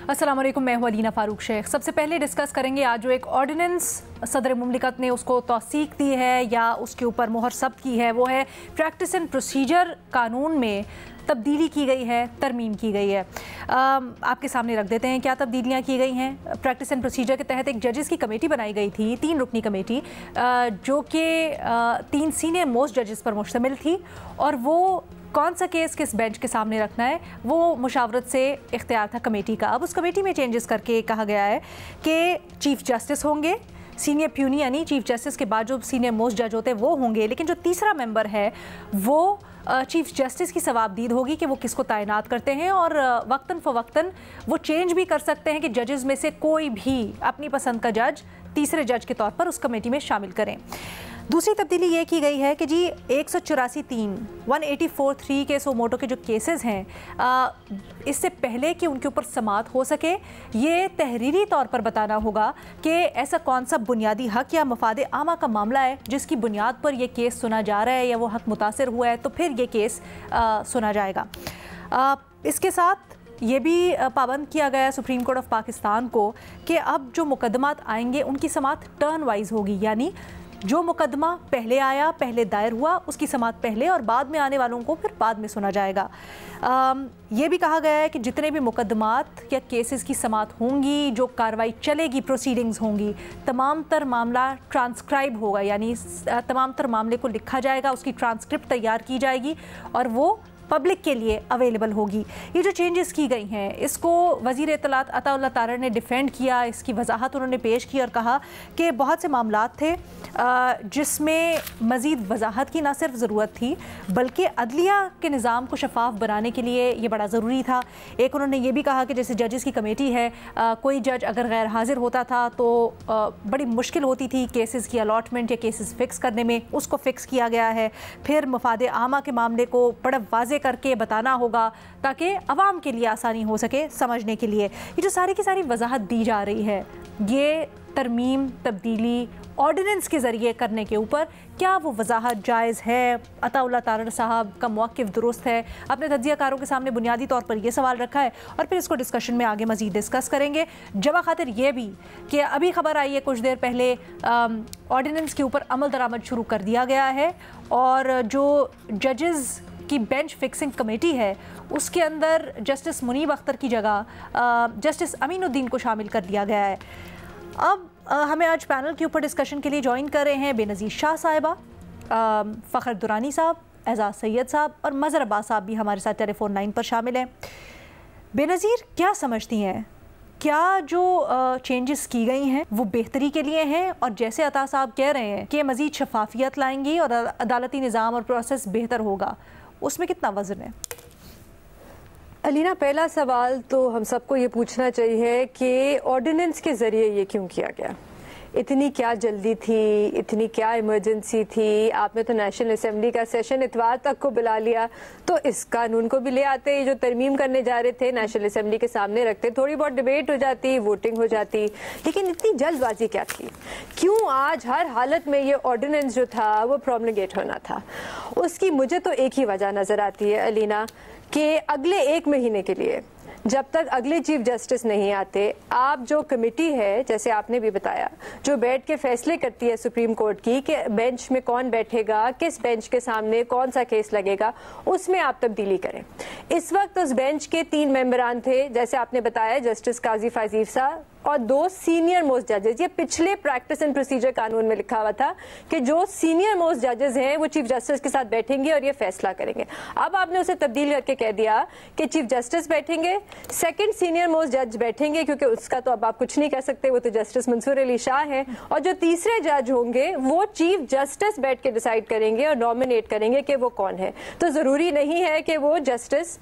अस्सलाम वालेकुम, मैं हूं अलीना फारूक शेख। सबसे पहले डिस्कस करेंगे आज जो एक ऑर्डिनेंस सदर मुमलिकत ने उसको तौसीक दी है या उसके ऊपर मोहर सब्त की है, वो है प्रैक्टिस एंड प्रोसीजर कानून में तब्दीली की गई है, तरमीम की गई है। आपके सामने रख देते हैं क्या तब्दीलियाँ की गई हैं। प्रैक्टिस एंड प्रोसीजर के तहत एक जजेस की कमेटी बनाई गई थी, 3 रुकनी कमेटी, जो कि 3 सीनियर मोस्ट जजेस पर मुश्तमिल थी, और वो कौन सा केस किस बेंच के सामने रखना है वो मुशावरत से इख्तियार था कमेटी का। अब उस कमेटी में चेंजेस करके कहा गया है कि चीफ जस्टिस होंगे, सीनियर प्यूनी यानी चीफ जस्टिस के बाद जो सीनियर मोस्ट जज होते हैं वो होंगे, लेकिन जो तीसरा मेंबर है वो चीफ जस्टिस की सवाबदीद होगी कि वो किसको तैनात करते हैं, और वक्तन फ़वक्तन वो चेंज भी कर सकते हैं कि जजेस में से कोई भी अपनी पसंद का जज तीसरे जज के तौर पर उस कमेटी में शामिल करें। दूसरी तब्दीली ये की गई है कि जी 184(3) के सोमोटो के जो केसेस हैं, इससे पहले कि उनके ऊपर समाअत हो सके, ये तहरीरी तौर पर बताना होगा कि ऐसा कौन सा बुनियादी हक या मफाद आमा का मामला है जिसकी बुनियाद पर यह केस सुना जा रहा है या वो हक मुतासिर हुआ है, तो फिर ये केस सुना जाएगा। इसके साथ ये भी पाबंद किया गया सुप्रीम कोर्ट ऑफ पाकिस्तान को कि अब जो मुकदमात आएंगे उनकी समाअत टर्न वाइज होगी, यानी जो मुकदमा पहले आया, पहले दायर हुआ, उसकी समाअत पहले और बाद में आने वालों को फिर बाद में सुना जाएगा। ये भी कहा गया है कि जितने भी मुकदमात या केसेस की समाअत होंगी, जो कार्रवाई चलेगी, प्रोसीडिंग्स होंगी, तमाम तर मामला ट्रांसक्राइब होगा, यानी तमाम तर मामले को लिखा जाएगा, उसकी ट्रांसक्रिप्ट तैयार की जाएगी और वो पब्लिक के लिए अवेलेबल होगी। ये जो चेंजेस की गई हैं इसको वज़ीर इत्तलात अताउल्लाह तारर ने डिफेंड किया, इसकी वजाहत उन्होंने पेश की और कहा कि बहुत से मामलात थे जिसमें मज़ीद वजाहत की ना सिर्फ ज़रूरत थी बल्कि अदलिया के निज़ाम को शफाफ बनाने के लिए ये बड़ा ज़रूरी था। एक उन्होंने ये भी कहा कि जैसे जजेस की कमेटी है, कोई जज अगर गैर हाजिर होता था तो बड़ी मुश्किल होती थी केसेस की अलॉटमेंट या केसेस फ़िक्स करने में, उसको फ़िक्स किया गया है। फिर मफाद आमा के मामले को बड़ा वाज़े करके बताना होगा ताकि अवाम के लिए आसानी हो सके समझने के लिए। ये जो सारी की सारी वजाहत दी जा रही है, ये तरमीम तब्दीली ऑर्डिनेंस के ज़रिए करने के ऊपर क्या वो वजाहत जायज़ है? अताउल्लाह तारर साहब का मौक़िफ़ दुरुस्त है? अपने तज्ज़ियाकारों के सामने बुनियादी तौर पर ये सवाल रखा है और फिर इसको डिस्कशन में आगे मज़ीद डिस्कस करेंगे। जवा खातिर ये भी कि अभी ख़बर आई है कुछ देर पहले ऑर्डिनेंस के ऊपर अमल दरामद शुरू कर दिया गया है और जो जजेस की बेंच फिक्सिंग कमेटी है उसके अंदर जस्टिस मुनीब अख्तर की जगह जस्टिस अमीनुद्दीन को शामिल कर लिया गया है। अब हमें आज पैनल के ऊपर डिस्कशन के लिए ज्वाइन कर रहे हैं बेनज़ीर शाह साहिबा, फ़खर दुरानी साहब, एजाज़ सैयद साहब और मज़हर अब्बास साहब भी हमारे साथ टेलीफोन लाइन पर शामिल हैं। बेनज़ीर, क्या समझती हैं, क्या जो चेंजेस की गई हैं वो बेहतरी के लिए हैं और जैसे अता साहब कह रहे हैं कि मज़ीद शफाफियत लाएंगी और अदालती निज़ाम और प्रोसेस बेहतर होगा, उसमें कितना वज़न है? अलीना, पहला सवाल तो हम सबको ये पूछना चाहिए कि ऑर्डिनेंस के ज़रिए ये क्यों किया गया? इतनी क्या जल्दी थी, इतनी क्या इमरजेंसी थी? आपने तो नेशनल असेंबली का सेशन इतवार तक को बुला लिया, तो इस कानून को भी ले आते, ये जो तरमीम करने जा रहे थे नेशनल असेंबली के सामने रखते, थोड़ी बहुत डिबेट हो जाती, वोटिंग हो जाती, लेकिन इतनी जल्दबाजी क्या थी? क्यों आज हर हालत में ये ऑर्डिनेंस जो था वो प्रोमलगेट होना था? उसकी मुझे तो एक ही वजह नज़र आती है अलीना, कि अगले 1 महीने के लिए जब तक अगले चीफ जस्टिस नहीं आते, आप जो कमेटी है, जैसे आपने भी बताया, जो बैठ के फैसले करती है सुप्रीम कोर्ट की कि बेंच में कौन बैठेगा, किस बेंच के सामने कौन सा केस लगेगा, उसमें आप तब्दीली करें। इस वक्त उस बेंच के 3 मेंबरान थे, जैसे आपने बताया, जस्टिस काजी फाजीफ साहब और 2 सीनियर मोस्ट जजेस। ये पिछले प्रैक्टिस एंड प्रोसीजर कानून में लिखा हुआ था कि जो सीनियर मोस्ट जजेस हैं वो चीफ जस्टिस के साथ बैठेंगे और ये फैसला करेंगे। अब आपने उसे तब्दील करके कह दिया कि चीफ जस्टिस बैठेंगे, सेकंड सीनियर मोस्ट जज बैठेंगे, क्योंकि उसका तो अब आप कुछ नहीं कह सकते, वो तो जस्टिस मंसूर अली शाह हैं, और जो तीसरे जज होंगे वो चीफ जस्टिस बैठ के डिसाइड करेंगे और नॉमिनेट करेंगे कि वो कौन है। तो जरूरी नहीं है कि वो जस्टिस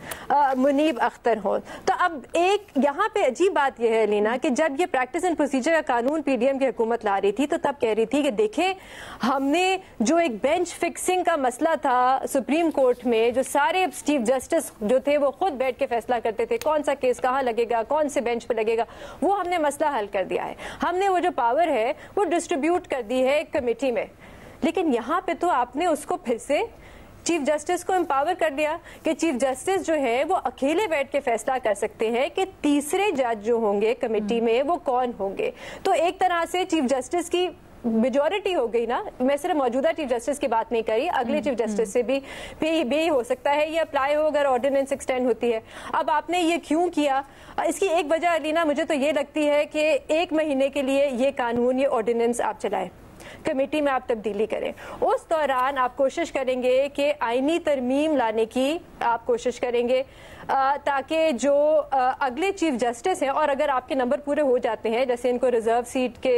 मुनीब अख्तर हो। तो अब एक यहाँ पे अजीब बात यह है अलीना कि जब ये प्रैक्टिस एंड प्रोसीजर का कानून पीडीएम की हुकूमत ला रही थी तो तब कह रही थी कि देखें, हमने जो एक बेंच फिक्सिंग का मसला था सुप्रीम कोर्ट में, जो सारे चीफ जस्टिस जो थे वो खुद बैठ के फैसला करते थे कौन सा केस कहाँ लगेगा, कौन से बेंच पे लगेगा, वो हमने मसला हल कर दिया है। हमने वो जो पावर है वो डिस्ट्रीब्यूट कर दी है एक कमेटी में। लेकिन यहाँ पे तो आपने उसको फिर से चीफ जस्टिस को एम्पावर कर दिया कि चीफ जस्टिस जो है वो अकेले बैठ के फैसला कर सकते हैं कि तीसरे जज जो होंगे कमेटी में वो कौन होंगे। तो एक तरह से चीफ जस्टिस की मेजॉरिटी हो गई ना। मैं सिर्फ मौजूदा चीफ जस्टिस की बात नहीं करी, अगले चीफ जस्टिस से भी हो सकता है ये अप्लाई हो अगर ऑर्डिनेंस एक्सटेंड होती है। अब आपने ये क्यों किया, इसकी एक वजह अलीना मुझे तो ये लगती है कि 1 महीने के लिए ये कानून, ये ऑर्डिनेंस आप चलाएं, कमेटी में आप तब्दीली करें, उस दौरान आप कोशिश करेंगे कि आईनी तरमीम लाने की आप कोशिश करेंगे ताकि जो अगले चीफ जस्टिस हैं, और अगर आपके नंबर पूरे हो जाते हैं, जैसे इनको रिजर्व सीट के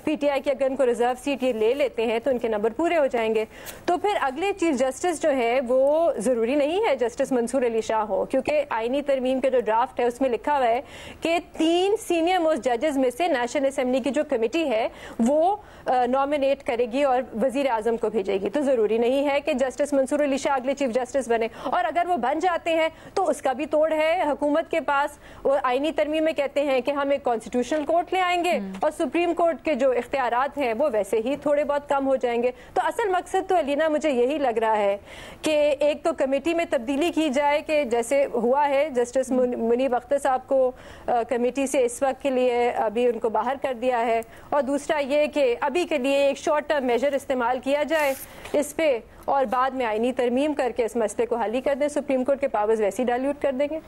पीटीआई की अगर इनको रिजर्व सीट ये ले लेते हैं तो इनके नंबर पूरे हो जाएंगे, तो फिर अगले चीफ जस्टिस जो है वो ज़रूरी नहीं है जस्टिस मंसूर अली शाह हो, क्योंकि आईनी तरमीम के जो ड्राफ्ट है उसमें लिखा हुआ है कि 3 सीनियर मोस्ट जजेस में से नेशनल असेंबली की जो कमेटी है वो नॉमिनेट करेगी और वजीर आजम को भेजेगी। तो ज़रूरी नहीं है कि जस्टिस मंसूर अली शाह अगले चीफ जस्टिस बने, और अगर वो बन जाते हैं तो उसका भी तोड़ है हुकूमत के पास। वो आईनी तरमीम में कहते हैं कि हम एक कॉन्स्टिट्यूशनल कोर्ट ले आएंगे और सुप्रीम कोर्ट के जो इख्तियारात हैं वो वैसे ही थोड़े बहुत कम हो जाएंगे। तो असल मकसद तो अलीना मुझे यही लग रहा है कि एक तो कमेटी में तब्दीली की जाए कि जैसे हुआ है जस्टिस मुनीब अख्तर साहब को कमेटी से इस वक्त के लिए अभी उनको बाहर कर दिया है, और दूसरा ये कि अभी के लिए एक शॉर्ट टर्म मेजर इस्तेमाल किया जाए इस पे, और बाद में आईनी तरमीम करके इस मसले को हल ही कर दें। सुप्रीम कोर्ट के पावर्स वैसे ही डाइल्यूट कर देंगे।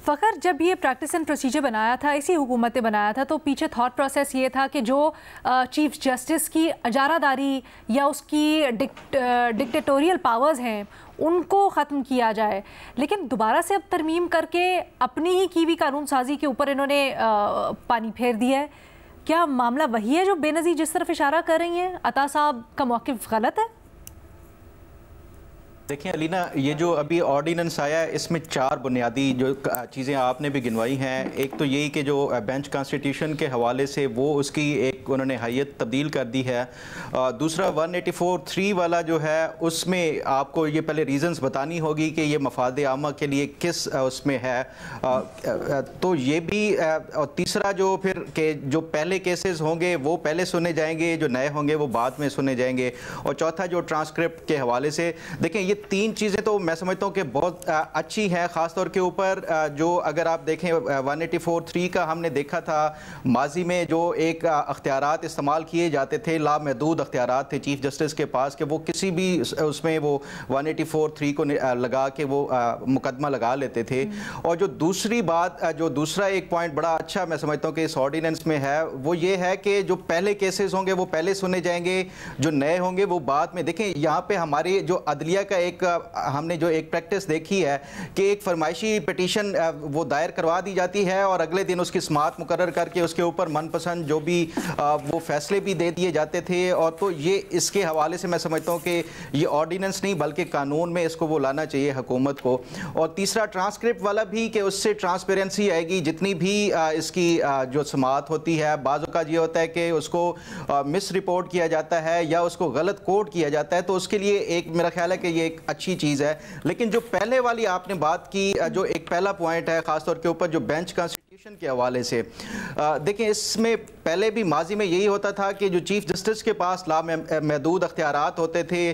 फ़खर, जब ये प्रैक्टिस एंड प्रोसीजर बनाया था, इसी हुकूमत ने बनाया था, तो पीछे थॉट प्रोसेस ये था कि जो चीफ जस्टिस की अजारादारी या उसकी डिक्टेटोरियल पावर्स हैं उनको ख़त्म किया जाए, लेकिन दोबारा से अब तरमीम करके अपनी ही की हुई कानून साजी के ऊपर इन्होंने पानी फेर दिया है। क्या मामला वही है जो बेनज़ीर जिस तरफ इशारा कर रही हैं? अता साहब का मौक़िफ़ गलत है? देखिए अलीना, ये जो अभी ऑर्डिनेंस आया है इसमें 4 बुनियादी जो चीज़ें आपने भी गिनवाई हैं। एक तो यही कि जो बेंच कॉन्स्टिट्यूशन के हवाले से वो उसकी एक उन्होंने हैयत तब्दील कर दी है। दूसरा 184(3) वाला जो है उसमें आपको ये पहले रीज़न्स बतानी होगी कि ये मफाद आमा के लिए किस उसमें है, तो ये भी। और तीसरा जो फिर के जो पहले केसेस होंगे वो पहले सुने जाएंगे, जो नए होंगे वो बाद में सुने जाएंगे। और चौथा जो ट्रांसक्रिप्ट के हवाले से देखें, ये 3 चीज़ें तो मैं समझता हूँ कि बहुत अच्छी हैं, ख़ास तौर के ऊपर जो अगर आप देखें 184(3) का हमने देखा था माजी में जो एक अख्तियारात इस्तेमाल किए जाते थे, लामहदूद अख्तियारात थे चीफ जस्टिस के पास कि वो किसी भी उसमें वो 184(3) को लगा के वो मुकदमा लगा लेते थे। और जो दूसरी बात, जो दूसरा एक पॉइंट बड़ा अच्छा मैं समझता हूँ कि इस ऑर्डिनेंस में है वो ये है कि जो पहले केसेस होंगे वो पहले सुने जाएंगे, जो नए होंगे वो बाद में। देखें यहाँ पे हमारी जो अदलिया का हमने जो एक प्रैक्टिस देखी है कि एक फरमाइशी पिटीशन वो दायर करवा दी जाती है और अगले दिन उसकी समाअत मुकर्रर करके उसके ऊपर मनपसंद जो भी वो फैसले भी दे दिए जाते थे। और तो ये इसके हवाले से मैं समझता हूँ कि ये ऑर्डिनेंस नहीं बल्कि कानून में इसको वो लाना चाहिए हुकूमत को। और तीसरा ट्रांसक्रिप्ट वाला भी कि उससे ट्रांसपेरेंसी आएगी, जितनी भी इसकी जो समाअत होती है। बाज़ औक़ात ये होता है कि उसको मिस रिपोर्ट किया जाता है या उसको गलत कोट किया जाता है, तो उसके लिए एक मेरा ख्याल है कि ये एक अच्छी चीज़ है। लेकिन जो पहले वाली आपने बात की, जो एक पहला पॉइंट है ख़ासतौर के ऊपर जो बेंच कॉन्स्टिट्यूशन के हवाले से, देखें इसमें पहले भी माजी में यही होता था कि जो चीफ जस्टिस के पास लामहदूद अख्तियारात होते थे,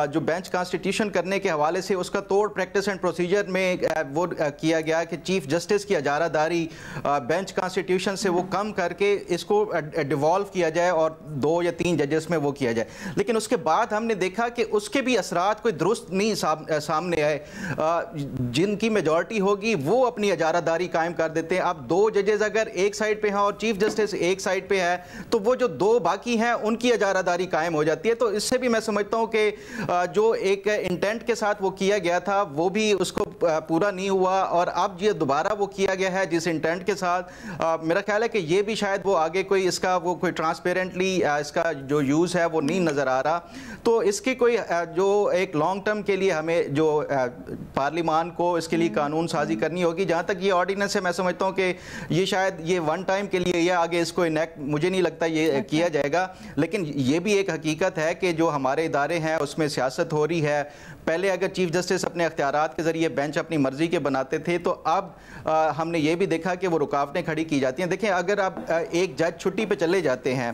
जो बेंच कॉन्स्टिट्यूशन करने के हवाले से उसका तोड़ प्रैक्टिस एंड प्रोसीजर में वो किया गया कि चीफ जस्टिस की अजारादारी बेंच कॉन्स्टिट्यूशन से वो कम करके इसको डिवॉल्व किया जाए और 2 या 3 जजेस में वो किया जाए। लेकिन उसके बाद हमने देखा कि उसके भी असरात कोई दुरुस्त नहीं सामने आए। जिनकी मेजॉरिटी होगी वो अपनी अजारादारी कायम कर देते हैं। अब 2 जजेस अगर एक साइड पे हैं और चीफ जस्टिस एक साइड पे है तो वो जो 2 बाकी हैं उनकी अजारादारी कायम हो जाती है। तो इससे भी मैं समझता हूँ कि जो एक इंटेंट के साथ वो किया गया था वो भी उसको पूरा नहीं हुआ, और अब ये दोबारा वो किया गया है जिस इंटेंट के साथ। मेरा ख्याल है कि ये भी शायद वो आगे कोई इसका वो कोई ट्रांसपेरेंटली इसका जो यूज़ है वो नहीं नज़र आ रहा। तो इसकी कोई जो एक लॉन्ग टर्म के लिए हमें जो पार्लिमान को इसके लिए कानून साजी करनी होगी। जहाँ तक ये ऑर्डिनेंस है मैं समझता हूँ कि ये शायद ये वन टाइम के लिए या आगे इसको इनेक्ट मुझे नहीं लगता ये किया जाएगा। लेकिन ये भी एक हकीकत है कि जो हमारे इदारे हैं उसमें सियासत हो रही है। पहले अगर चीफ जस्टिस अपने अख्तियारात के जरिए बेंच अपनी मर्जी के बनाते थे, तो अब हमने ये भी देखा कि वो रुकावटें खड़ी की जाती हैं। देखें, अगर आप एक जज छुट्टी पे चले जाते हैं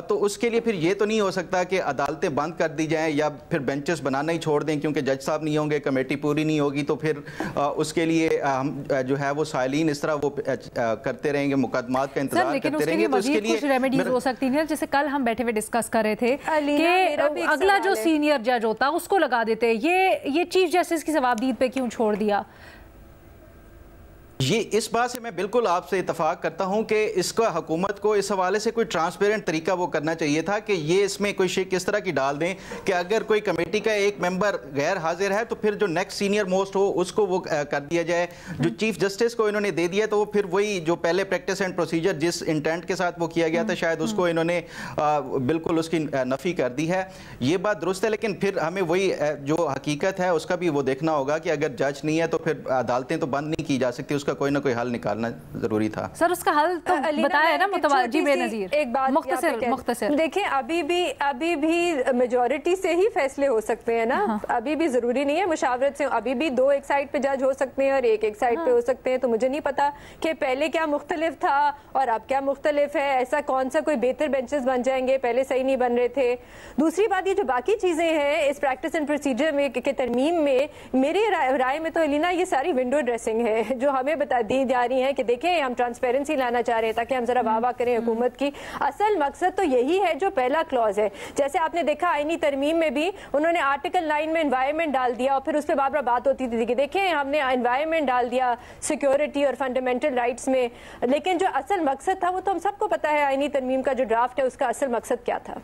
तो उसके लिए फिर ये तो नहीं हो सकता कि अदालतें बंद कर दी जाएं या फिर बेंचेस बनाना ही छोड़ दें क्योंकि जज साहब नहीं होंगे, कमेटी पूरी नहीं होगी, तो फिर उसके लिए हम जो है वो साइलिन इस तरह वो करते रहेंगे, मुकदमात का इंतजार करते रहेंगे। तो इसके लिए रेमेडीज हो सकती है, जैसे कल हम बैठे हुए डिस्कस कर रहे थे कि अगला जो सीनियर जज होता उसको लगा देते, ये चीफ जस्टिस की जवाबदीद पे क्यों छोड़ दिया? ये इस बात से मैं बिल्कुल आपसे इतफाक करता हूं कि इसका हुकूमत को इस हवाले से कोई ट्रांसपेरेंट तरीका वो करना चाहिए था कि ये इसमें कोई शेक किस तरह की डाल दें कि अगर कोई कमेटी का एक मेंबर गैर हाजिर है तो फिर जो नेक्स्ट सीनियर मोस्ट हो उसको वो कर दिया जाए। जो चीफ जस्टिस को इन्होंने दे दिया तो वो फिर वही जो पहले प्रैक्टिस एंड प्रोसीजर जिस इंटेंट के साथ वो किया गया था शायद उसको इन्होंने बिल्कुल उसकी नफ़ी कर दी है। ये बात दुरुस्त है, लेकिन फिर हमें वही जो हकीकत है उसका भी वो देखना होगा कि अगर जज नहीं है तो फिर अदालतें तो बंद नहीं की जा सकती, उसका कोई ना कोई हल निकालना जरूरी था। सर उसका हल तो बताया ना मुतवाजी बेनज़ीर। एक बात मुख्तसर देखें, अभी भी मेजॉरिटी से ही फैसले हो सकते हैं ना। हाँ। अभी भी जरूरी नहीं है मुशावरत से, अभी भी दो एक साइड पे जज हो सकते हैं और एक साइड पे हो सकते हैं। तो मुझे नहीं पता कि पहले क्या मुख्तलिफ था और अब क्या मुख्तलिफ है। ऐसा कौन सा कोई बेहतर बेंचेस बन जाएंगे, पहले सही नहीं बन रहे थे। दूसरी बात, ये जो बाकी चीजें हैं इस प्रैक्टिस एंड प्रोसीजर में के तरमीम में, मेरी राय में तो अलीना ये सारी विंडो ड्रेसिंग है जो हमें बता दी जा रही है कि देखें हम ट्रांसपेरेंसी लाना चाह रहे हैं ताकि हम जरा वाह करें हुकूमत की। असल मकसद तो यही है जो पहला क्लॉज है। जैसे आपने देखा आईनी तरमीम में भी उन्होंने आर्टिकल 9 में एनवायरनमेंट डाल दिया और फिर उस पर बार बार बात होती थी कि देखें हमने एनवायरनमेंट डाल दिया सिक्योरिटी और फंडामेंटल राइट्स में, लेकिन जो असल मकसद था वो तो हम सबको पता है। आईनी तरमीम का जो ड्राफ्ट है उसका असल मकसद क्या था।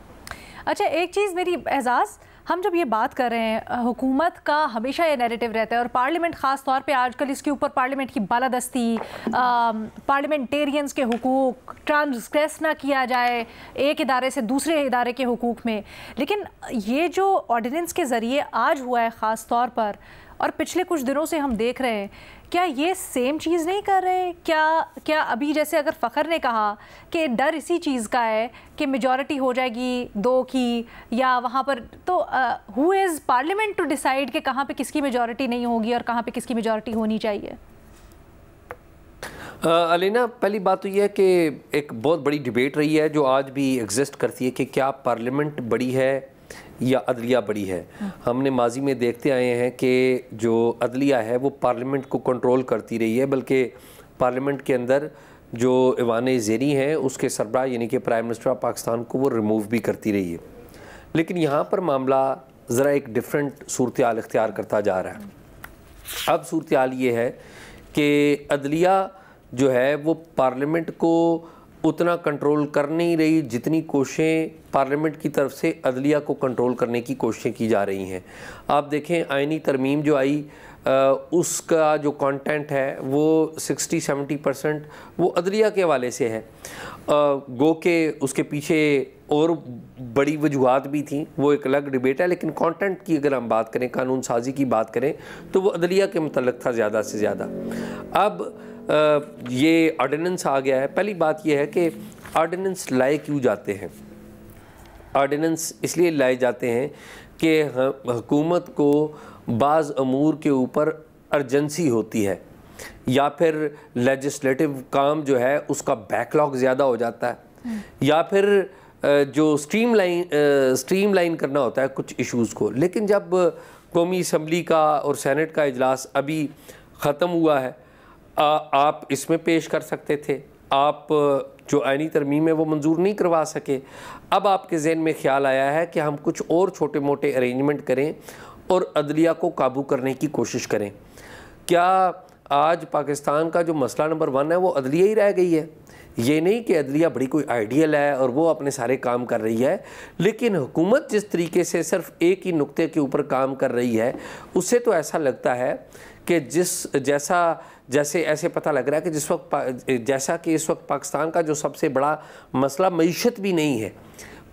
अच्छा, एक चीज़ मेरी एजाज़, हम जब ये बात कर रहे हैं हुकूमत का हमेशा ये नैरेटिव रहता है और पार्लियामेंट ख़ास तौर पे आजकल इसके ऊपर पार्लियामेंट की बालादस्ती, पार्लियामेंटेरियंस के हुकूक ट्रांसग्रेस ना किया जाए एक इदारे से दूसरे इदारे के हुकूक में। लेकिन ये जो ऑर्डिनेंस के ज़रिए आज हुआ है ख़ास तौर पर और पिछले कुछ दिनों से हम देख रहे हैं, क्या ये सेम चीज़ नहीं कर रहे? क्या अभी जैसे अगर फ़खर ने कहा कि डर इसी चीज़ का है कि मेजॉरिटी हो जाएगी 2 की या वहाँ पर, तो who is parliament to decide कि कहाँ पे किसकी मेजॉरिटी नहीं होगी और कहाँ पे किसकी मेजॉरिटी होनी चाहिए? अलीना, पहली बात तो यह है कि एक बहुत बड़ी डिबेट रही है जो आज भी एग्जिस्ट करती है कि क्या पार्लियामेंट बड़ी है या अदलिया बड़ी है। हमने माजी में देखते आए हैं कि जो अदलिया है वो पार्लियामेंट को कंट्रोल करती रही है, बल्कि पार्लियामेंट के अंदर जो ऐवान ज़ेरी हैं उसके सरबराह यानी कि प्राइम मिनिस्टर ऑफ पाकिस्तान को वो रिमूव भी करती रही है। लेकिन यहाँ पर मामला ज़रा एक डिफरेंट सूरत हाल इख्तियार करता जा रहा है। अब सूरत हाल ये है कि अदलिया जो है वो पार्लियामेंट को उतना कंट्रोल कर नहीं रही जितनी कोशिशें पार्लियामेंट की तरफ से अदलिया को कंट्रोल करने की कोशिशें की जा रही हैं। आप देखें आईनी तरमीम जो आई उसका जो कंटेंट है वो 60-70% वो अदलिया के हवाले से है। गो के उसके पीछे और बड़ी वजूहात भी थी, वो एक अलग डिबेट है। लेकिन कंटेंट की अगर हम बात करें, कानून साजी की बात करें, तो वो अदलिया के मुतल्लिक़ था ज़्यादा से ज़्यादा। अब ये ऑर्डिनेंस आ गया है। पहली बात यह है कि ऑर्डिनेंस लाए क्यों जाते हैं? ऑर्डिनेंस इसलिए लाए जाते हैं कि हुकूमत को बाज़ अमूर के ऊपर अर्जेंसी होती है या फिर लेजिस्लेटिव काम जो है उसका बैकलॉग ज़्यादा हो जाता है या फिर जो स्ट्रीमलाइन करना होता है कुछ इश्यूज़ को। लेकिन जब कौमी असम्बली का और सेनेट का इजलास अभी ख़त्म हुआ है, आप इसमें पेश कर सकते थे, आप जो आईनी तरमीम है वो मंजूर नहीं करवा सके। अब आपके जहन में ख्याल आया है कि हम कुछ और छोटे मोटे अरेंजमेंट करें और अदलिया को काबू करने की कोशिश करें। क्या आज पाकिस्तान का जो मसला नंबर 1 है वो अदलिया ही रह गई है? ये नहीं कि अदलिया बड़ी कोई आइडियल है और वो अपने सारे काम कर रही है, लेकिन हुकूमत जिस तरीके से सिर्फ एक ही नुक्ते के ऊपर काम कर रही है उससे तो ऐसा लगता है कि जैसे ऐसे पता लग रहा है कि जिस वक्त जैसा कि इस वक्त पाकिस्तान का जो सबसे बड़ा मसला मईशत भी नहीं है,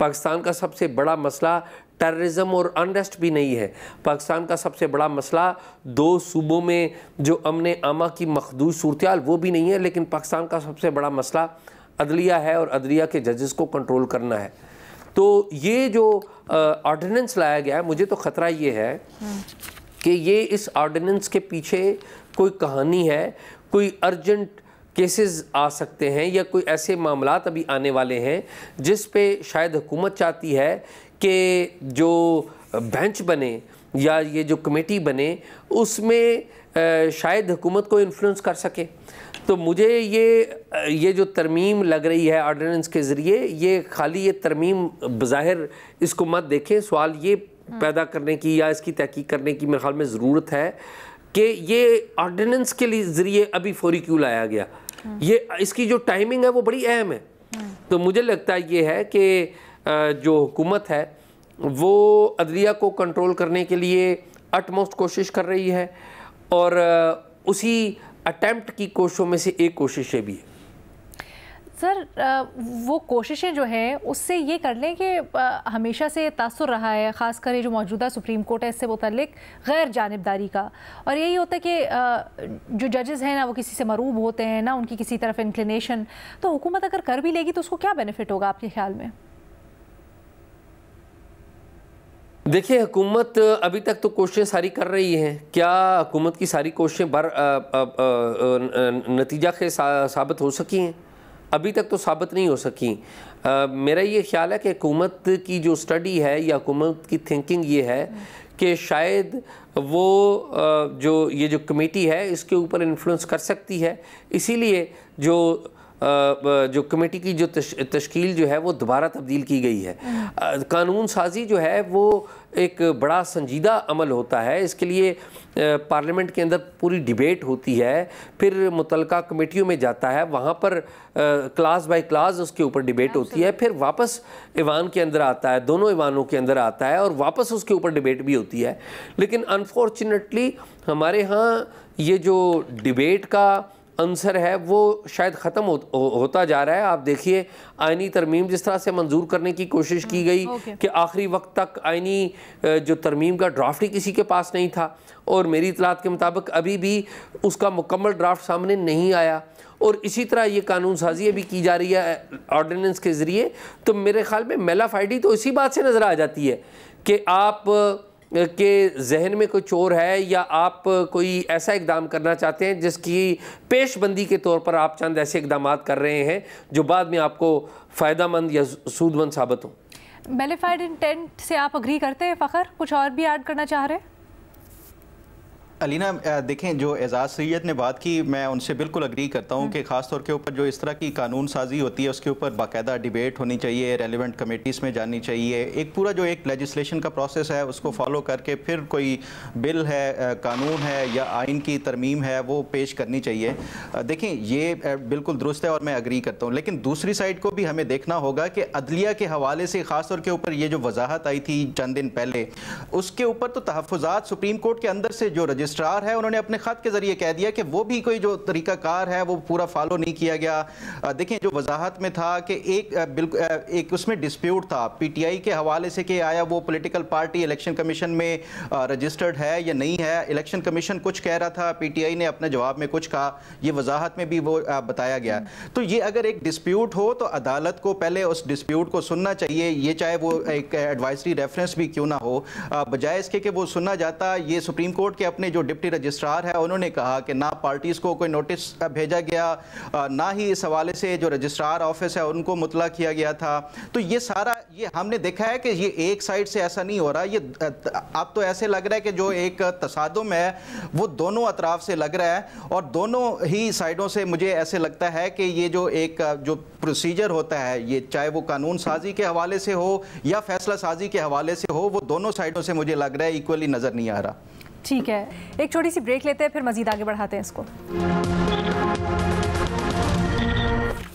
पाकिस्तान का सबसे बड़ा मसला टेररिज्म और अनरेस्ट भी नहीं है। पाकिस्तान का सबसे बड़ा मसला 2 सूबों में जो अमन आमा की मखदूज सूरत वो भी नहीं है। लेकिन पाकिस्तान का सबसे बड़ा मसला अदलिया है और अदलिया के जजेस को कंट्रोल करना है। तो ये जो ऑर्डिनेंस लाया गया है, मुझे तो ख़तरा ये है कि ये इस ऑर्डिनेंस के पीछे कोई कहानी है, कोई अर्जेंट केसेस आ सकते हैं या कोई ऐसे मामलात अभी आने वाले हैं जिस पे शायद हुकूमत चाहती है कि जो बेंच बने या ये जो कमेटी बने उसमें शायद हुकूमत को इन्फ्लुएंस कर सके। तो मुझे ये जो तरमीम लग रही है ऑर्डिनेंस के ज़रिए, ये खाली ये तरमीम बज़ाहिर इसको मत देखें। सवाल ये पैदा करने की या इसकी तहकीक करने की मेरे ख्याल में ज़रूरत है कि ये ऑर्डिनेंस के लिए ज़रिए अभी फौरी क्यों लाया गया। ये इसकी जो टाइमिंग है वो बड़ी अहम है। तो मुझे लगता है ये है कि जो हुकूमत है वो अदलिया को कंट्रोल करने के लिए अटमोस्ट कोशिश कर रही है और उसी अटेम्प्ट की कोशिशों में से एक कोशिश ये भी है। सर वो कोशिशें जो हैं उससे ये कर लें कि हमेशा से तासुर रहा है, ख़ासकर ये जो मौजूदा सुप्रीम कोर्ट है इससे मुतल्लिक गैर जानिबदारी का, और यही होता है कि जो जजेस हैं ना वो किसी से मरूब होते हैं ना उनकी किसी तरफ इंक्लिनेशन। तो हुकूमत अगर कर भी लेगी तो उसको क्या बेनिफिट होगा आपके ख्याल में? देखिए, हुकूमत अभी तक तो कोशिशें सारी कर रही हैं। क्या हुकूमत की सारी कोशिशें नतीजा के साबित हो सकी हैं? अभी तक तो साबित नहीं हो सकी। मेरा ये ख्याल है कि हुकूमत की जो स्टडी है या हुकूमत की थिंकिंग ये है कि शायद वो ये जो कमेटी है इसके ऊपर इन्फ्लुएंस कर सकती है। इसीलिए जो कमेटी की जो तश्कील जो है वो दोबारा तब्दील की गई है। कानून साजी जो है वो एक बड़ा संजीदा अमल होता है। इसके लिए पार्लियामेंट के अंदर पूरी डिबेट होती है, फिर मुतलका कमेटियों में जाता है, वहाँ पर क्लास बाय क्लास उसके ऊपर डिबेट होती है, फिर वापस ईवान के अंदर आता है, दोनों ईवानों के अंदर आता है और वापस उसके ऊपर डिबेट भी होती है। लेकिन अनफॉर्चुनेटली हमारे यहाँ ये जो डिबेट का आंसर है वो शायद ख़त्म होता जा रहा है। आप देखिए, आईनी तरमीम जिस तरह से मंजूर करने की कोशिश की गई कि आखिरी वक्त तक आईनी जो तरमीम का ड्राफ्ट ही किसी के पास नहीं था और मेरी इतलात के मुताबिक अभी भी उसका मुकम्मल ड्राफ्ट सामने नहीं आया। और इसी तरह ये कानून साजी अभी की जा रही है ऑर्डिनेंस के ज़रिए। तो मेरे ख्याल में मेलाफाइडी तो इसी बात से नज़र आ जाती है कि आप के जहन में कोई चोर है या आप कोई ऐसा इकदाम करना चाहते हैं जिसकी पेशबंदी के तौर पर आप चंद ऐसे इकदाम कर रहे हैं जो बाद में आपको फ़ायदामंद या सूदमंद साबित हो। मेलिफाइड इंटेंट से आप अग्री करते हैं? फ़खर कुछ और भी ऐड करना चाह रहे हैं? अलीना, देखें, जो एजाज सैयद ने बात की मैं उनसे बिल्कुल अग्री करता हूँ कि ख़ास तौर के ऊपर जो इस तरह की कानून साजी होती है उसके ऊपर बाकायदा डिबेट होनी चाहिए, रेलिवेंट कमेटीज़ में जानी चाहिए, एक पूरा जो एक लेजिस्लेशन का प्रोसेस है उसको फॉलो करके फिर कोई बिल है, कानून है या आइन की तरमीम है वो पेश करनी चाहिए। देखें, ये बिल्कुल दुरुस्त है और मैं अग्री करता हूँ। लेकिन दूसरी साइड को भी हमें देखना होगा कि अदलिया के हवाले से ख़ास तौर के ऊपर ये जो वजाहत आई थी चंद दिन पहले, उसके ऊपर तो तहफ़्फ़ुज़ात सुप्रीम कोर्ट के अंदर से जो रजिस्ट्रार है उन्होंने अपने खत के जरिए कह दिया कि वो भी कोई जो तरीकाकार है वो पूरा फॉलो नहीं किया गया। देखें, जो वजाहत में था कि एक उसमें डिस्प्यूट था पीटीआई के हवाले से कि आया वो पॉलिटिकल पार्टी इलेक्शन कमीशन में रजिस्टर्ड है या नहीं है। इलेक्शन कमीशन कुछ कह रहा था, पीटीआई ने अपने जवाब में कुछ कहा, ये वजाहत में भी वो बताया गया। तो ये अगर एक डिस्प्यूट हो तो अदालत को पहले उस डिस्प्यूट को सुनना चाहिए, ये चाहे वो एक एडवाइजरी रेफरेंस भी क्यों ना हो, बजाय इसके कि वो सुना जाता। ये सुप्रीम कोर्ट के अपने जो डिप्टी रजिस्ट्रार है उन्होंने कहा कि ना पार्टीज को कोई नोटिस भेजा गया, ना ही इस हवाले से जो रजिस्ट्रार ऑफिस है उनको मुतला किया गया था। तो ये सारा ये हमने देखा है कि ये एक साइड से ऐसा नहीं हो रहा, ये अब तो ऐसे लग रहा है कि जो एक तसादुम है वो दोनों अतराफ से लग रहा है और दोनों ही साइडों से मुझे ऐसे लगता है कि ये जो एक जो प्रोसीजर होता है, ये चाहे वो कानून साजी के हवाले से हो या फैसला साजी के हवाले से हो, वो दोनों साइडों से मुझे लग रहा है इक्वली नज़र नहीं आ रहा। ठीक है, एक छोटी सी ब्रेक लेते हैं, फिर मजीद आगे बढ़ाते हैं इसको।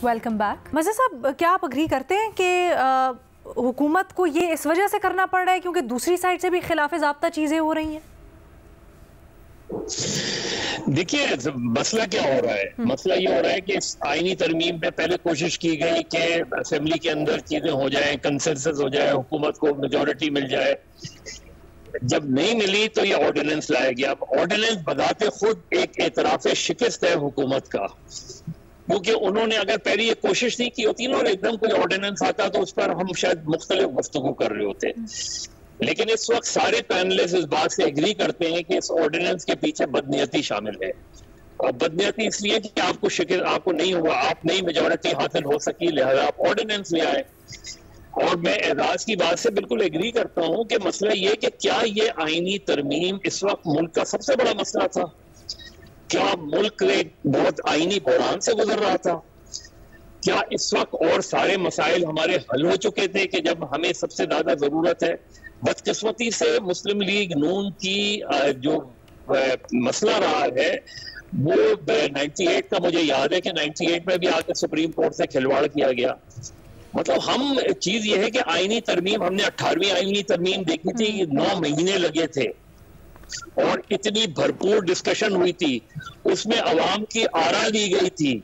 Welcome back. मज़े साहब, क्या आप अग्री करते हैं कि हुकूमत को ये इस वजह से करना पड़ रहा है क्योंकि दूसरी साइड से भी खिलाफ ज़ाब्ता चीज़ें हो रही हैं? देखिए मसला क्या हो रहा है, मसला ये हो रहा है कि इस आईनी तरमीम पे पहले कोशिश की गई कि असेंबली के अंदर चीजें हो जाए, कंसेंसस हो जाए, हुकूमत को मेजॉरिटी मिल जाए। जब नहीं मिली तो ये ऑर्डिनेंस लाया गया। अब ऑर्डिनेंस बताते खुद एक एतराफ़ शिकस्त है हुकूमत का, क्योंकि उन्होंने अगर पहले ये कोशिश नहीं की होती ना और एकदम कोई ऑर्डिनेंस आता तो उस पर हम शायद मुख्तलिफ गुफ्तगू कर रहे होते। लेकिन इस वक्त सारे पैनलिस्ट इस बात से एग्री करते हैं कि इस ऑर्डिनेंस के पीछे बदनीयती शामिल है। और बदनीयती इसलिए कि आपको नहीं हुआ, आप नई मेजॉरिटी हासिल हो सकी, लिहाजा आप ऑर्डिनेंस ले आए। और मैं एजाज की बात से बिल्कुल एग्री करता हूं कि मसला ये कि क्या ये आईनी तरमीम इस वक्त मुल्क का सबसे बड़ा मसला था? क्या मुल्क एक बहुत आईनी बहरान से गुजर रहा था? क्या इस वक्त और सारे मसाइल हमारे हल हो चुके थे कि जब हमें सबसे ज्यादा जरूरत है? बदकिस्मती से मुस्लिम लीग नून की जो मसला रहा है वो 98 का मुझे याद है कि 98 में भी आकर सुप्रीम कोर्ट से खिलवाड़ किया गया। मतलब हम चीज ये है कि आईनी तरमीम, हमने 18वीं आईनी तरमीम देखी थी, 9 महीने लगे थे और इतनी भरपूर डिस्कशन हुई थी, उसमें अवाम की आरा ली गई थी,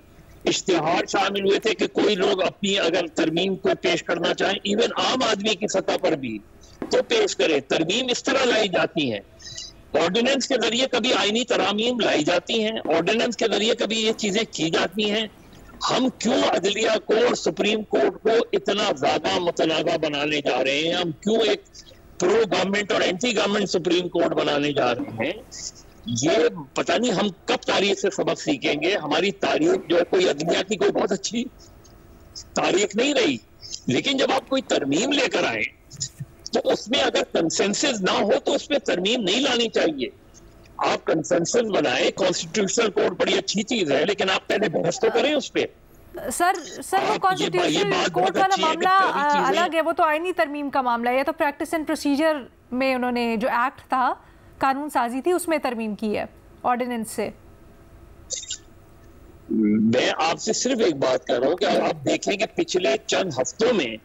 इश्तिहार शामिल हुए थे कि कोई लोग अपनी अगर तरमीम को पेश करना चाहें, इवन आम आदमी की सतह पर भी, तो पेश करे। तरमीम इस तरह लाई जाती है, ऑर्डिनेंस के जरिए कभी आईनी तरामीम लाई जाती हैं, ऑर्डिनेंस के जरिए कभी ये चीजें की जाती हैं। हम क्यों अदलिया को और सुप्रीम कोर्ट को इतना ज्यादा मुतनाज़ा बनाने जा रहे हैं? हम क्यों एक प्रो गवर्नमेंट और एंटी गवर्नमेंट सुप्रीम कोर्ट बनाने जा रहे हैं? ये पता नहीं हम कब तारीख से सबक सीखेंगे। हमारी तारीख जो है कोई अदलिया की कोई बहुत अच्छी तारीख नहीं रही, लेकिन जब आप कोई तरमीम लेकर आए तो उसमें अगर कंसेंसस ना हो तो उसमें तरमीम नहीं लानी चाहिए। आप कंसेंसस बनाए, कॉन्स्टिट्यूशनल कोर्ट बड़ी अच्छी चीज है, लेकिन आप पहले बहस तो करें उस पर। सर वो कॉन्स्टिट्यूशनल कोर्ट वाला मामला अलग है, वो तो आईनी तरमीम का मामला है। ये तो प्रैक्टिस एंड प्रोसीजर में उन्होंने जो एक्ट था, कानून साजी थी, उसमें तरमीम की है ऑर्डिनेंस से। मैं आपसे सिर्फ एक बात कर रहा हूँ कि आप देखें कि पिछले चंद हफ्तों में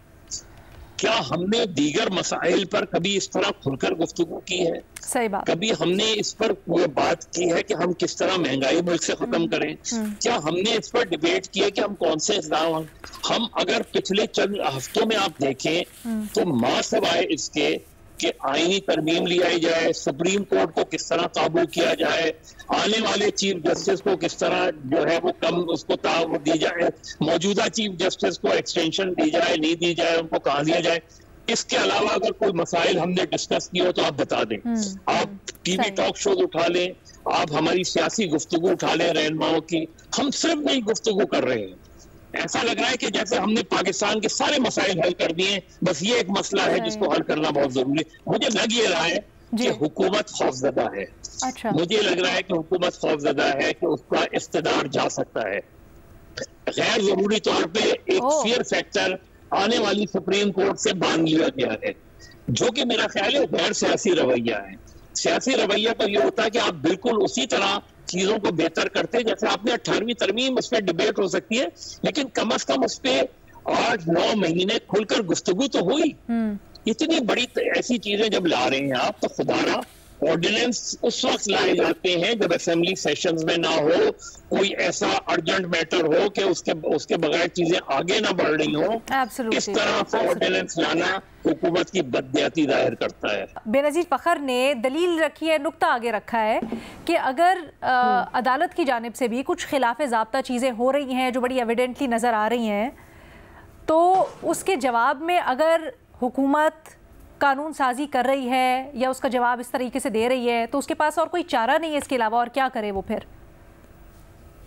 क्या हमने दीगर मसाइल पर कभी इस तरह खुलकर गुफ्तगू की है? सही बात। कभी हमने इस पर बात की है कि हम किस तरह महंगाई मुल्क से खत्म करें? क्या हमने इस पर डिबेट की है कि हम कौन से इक़दाम, हम अगर पिछले चंद हफ्तों में आप देखें तो मासब आए इसके कि आईनी तरमीम ली आई जाए, सुप्रीम कोर्ट को किस तरह काबू किया जाए, आने वाले चीफ जस्टिस को किस तरह जो है वो कम उसको ताबू दी जाए, मौजूदा चीफ जस्टिस को एक्सटेंशन दी जाए, नहीं दी जाए, उनको कहाँ दिया जाए। इसके अलावा अगर कोई मसाइल हमने डिस्कस किया हो तो आप बता दें। आप टीवी टॉक शोज उठा लें, आप हमारी सियासी गुफ्तगू उठा लें रहनुमाओं की, हम सिर्फ नहीं गुफ्तगू कर रहे हैं। ऐसा लग रहा है कि जैसे हमने पाकिस्तान के सारे मसाइल हल कर दिए, बस ये एक मसला है जिसको हल करना बहुत जरूरी है। मुझे लग ये रहा है कि हुकूमत खौफजदा है। अच्छा। मुझे लग रहा है कि हुकूमत खौफजदा है कि उसका इख्तिदार जा सकता है। गैर जरूरी तौर पे एक फियर फैक्टर आने वाली सुप्रीम कोर्ट से बांध लिया गया है, जो कि मेरा ख्याल है गैर सियासी रवैया है। सियासी रवैया तो ये होता है कि आप बिल्कुल उसी तरह चीजों को बेहतर करते हैं जैसे आपने 18वीं तरमीम, उस पर डिबेट हो सकती है, लेकिन कम अज कम उस पर 8-9 महीने खुलकर गुफ्तगू तो हुई। इतनी बड़ी ऐसी चीजें जब ला रहे हैं आप, तो खुदारा ऑर्डिनेंस उस वक्त लाए जाते हैं जब असेंबली सेशंस में ना हो, कोई ऐसा अर्जेंट मैटर हो कि उसके बगैर चीजें आगे ना बढ़ रही हो। इस तरह से ऑर्डिनेंस लाना हुकूमत की बदनीयती जाहिर करता है। बेनज़ीर फ़खर ने दलील रखी है, नुक्ता आगे रखा है कि अगर अदालत की जानिब से भी कुछ खिलाफ ज़ाब्ता चीज़ें हो रही हैं जो बड़ी एविडेंटली नज़र आ रही हैं, तो उसके जवाब में अगर हुकूमत कानून साजी कर रही है या उसका जवाब इस तरीके से दे रही है तो उसके पास और कोई चारा नहीं है इसके अलावा, और क्या करे वो फिर?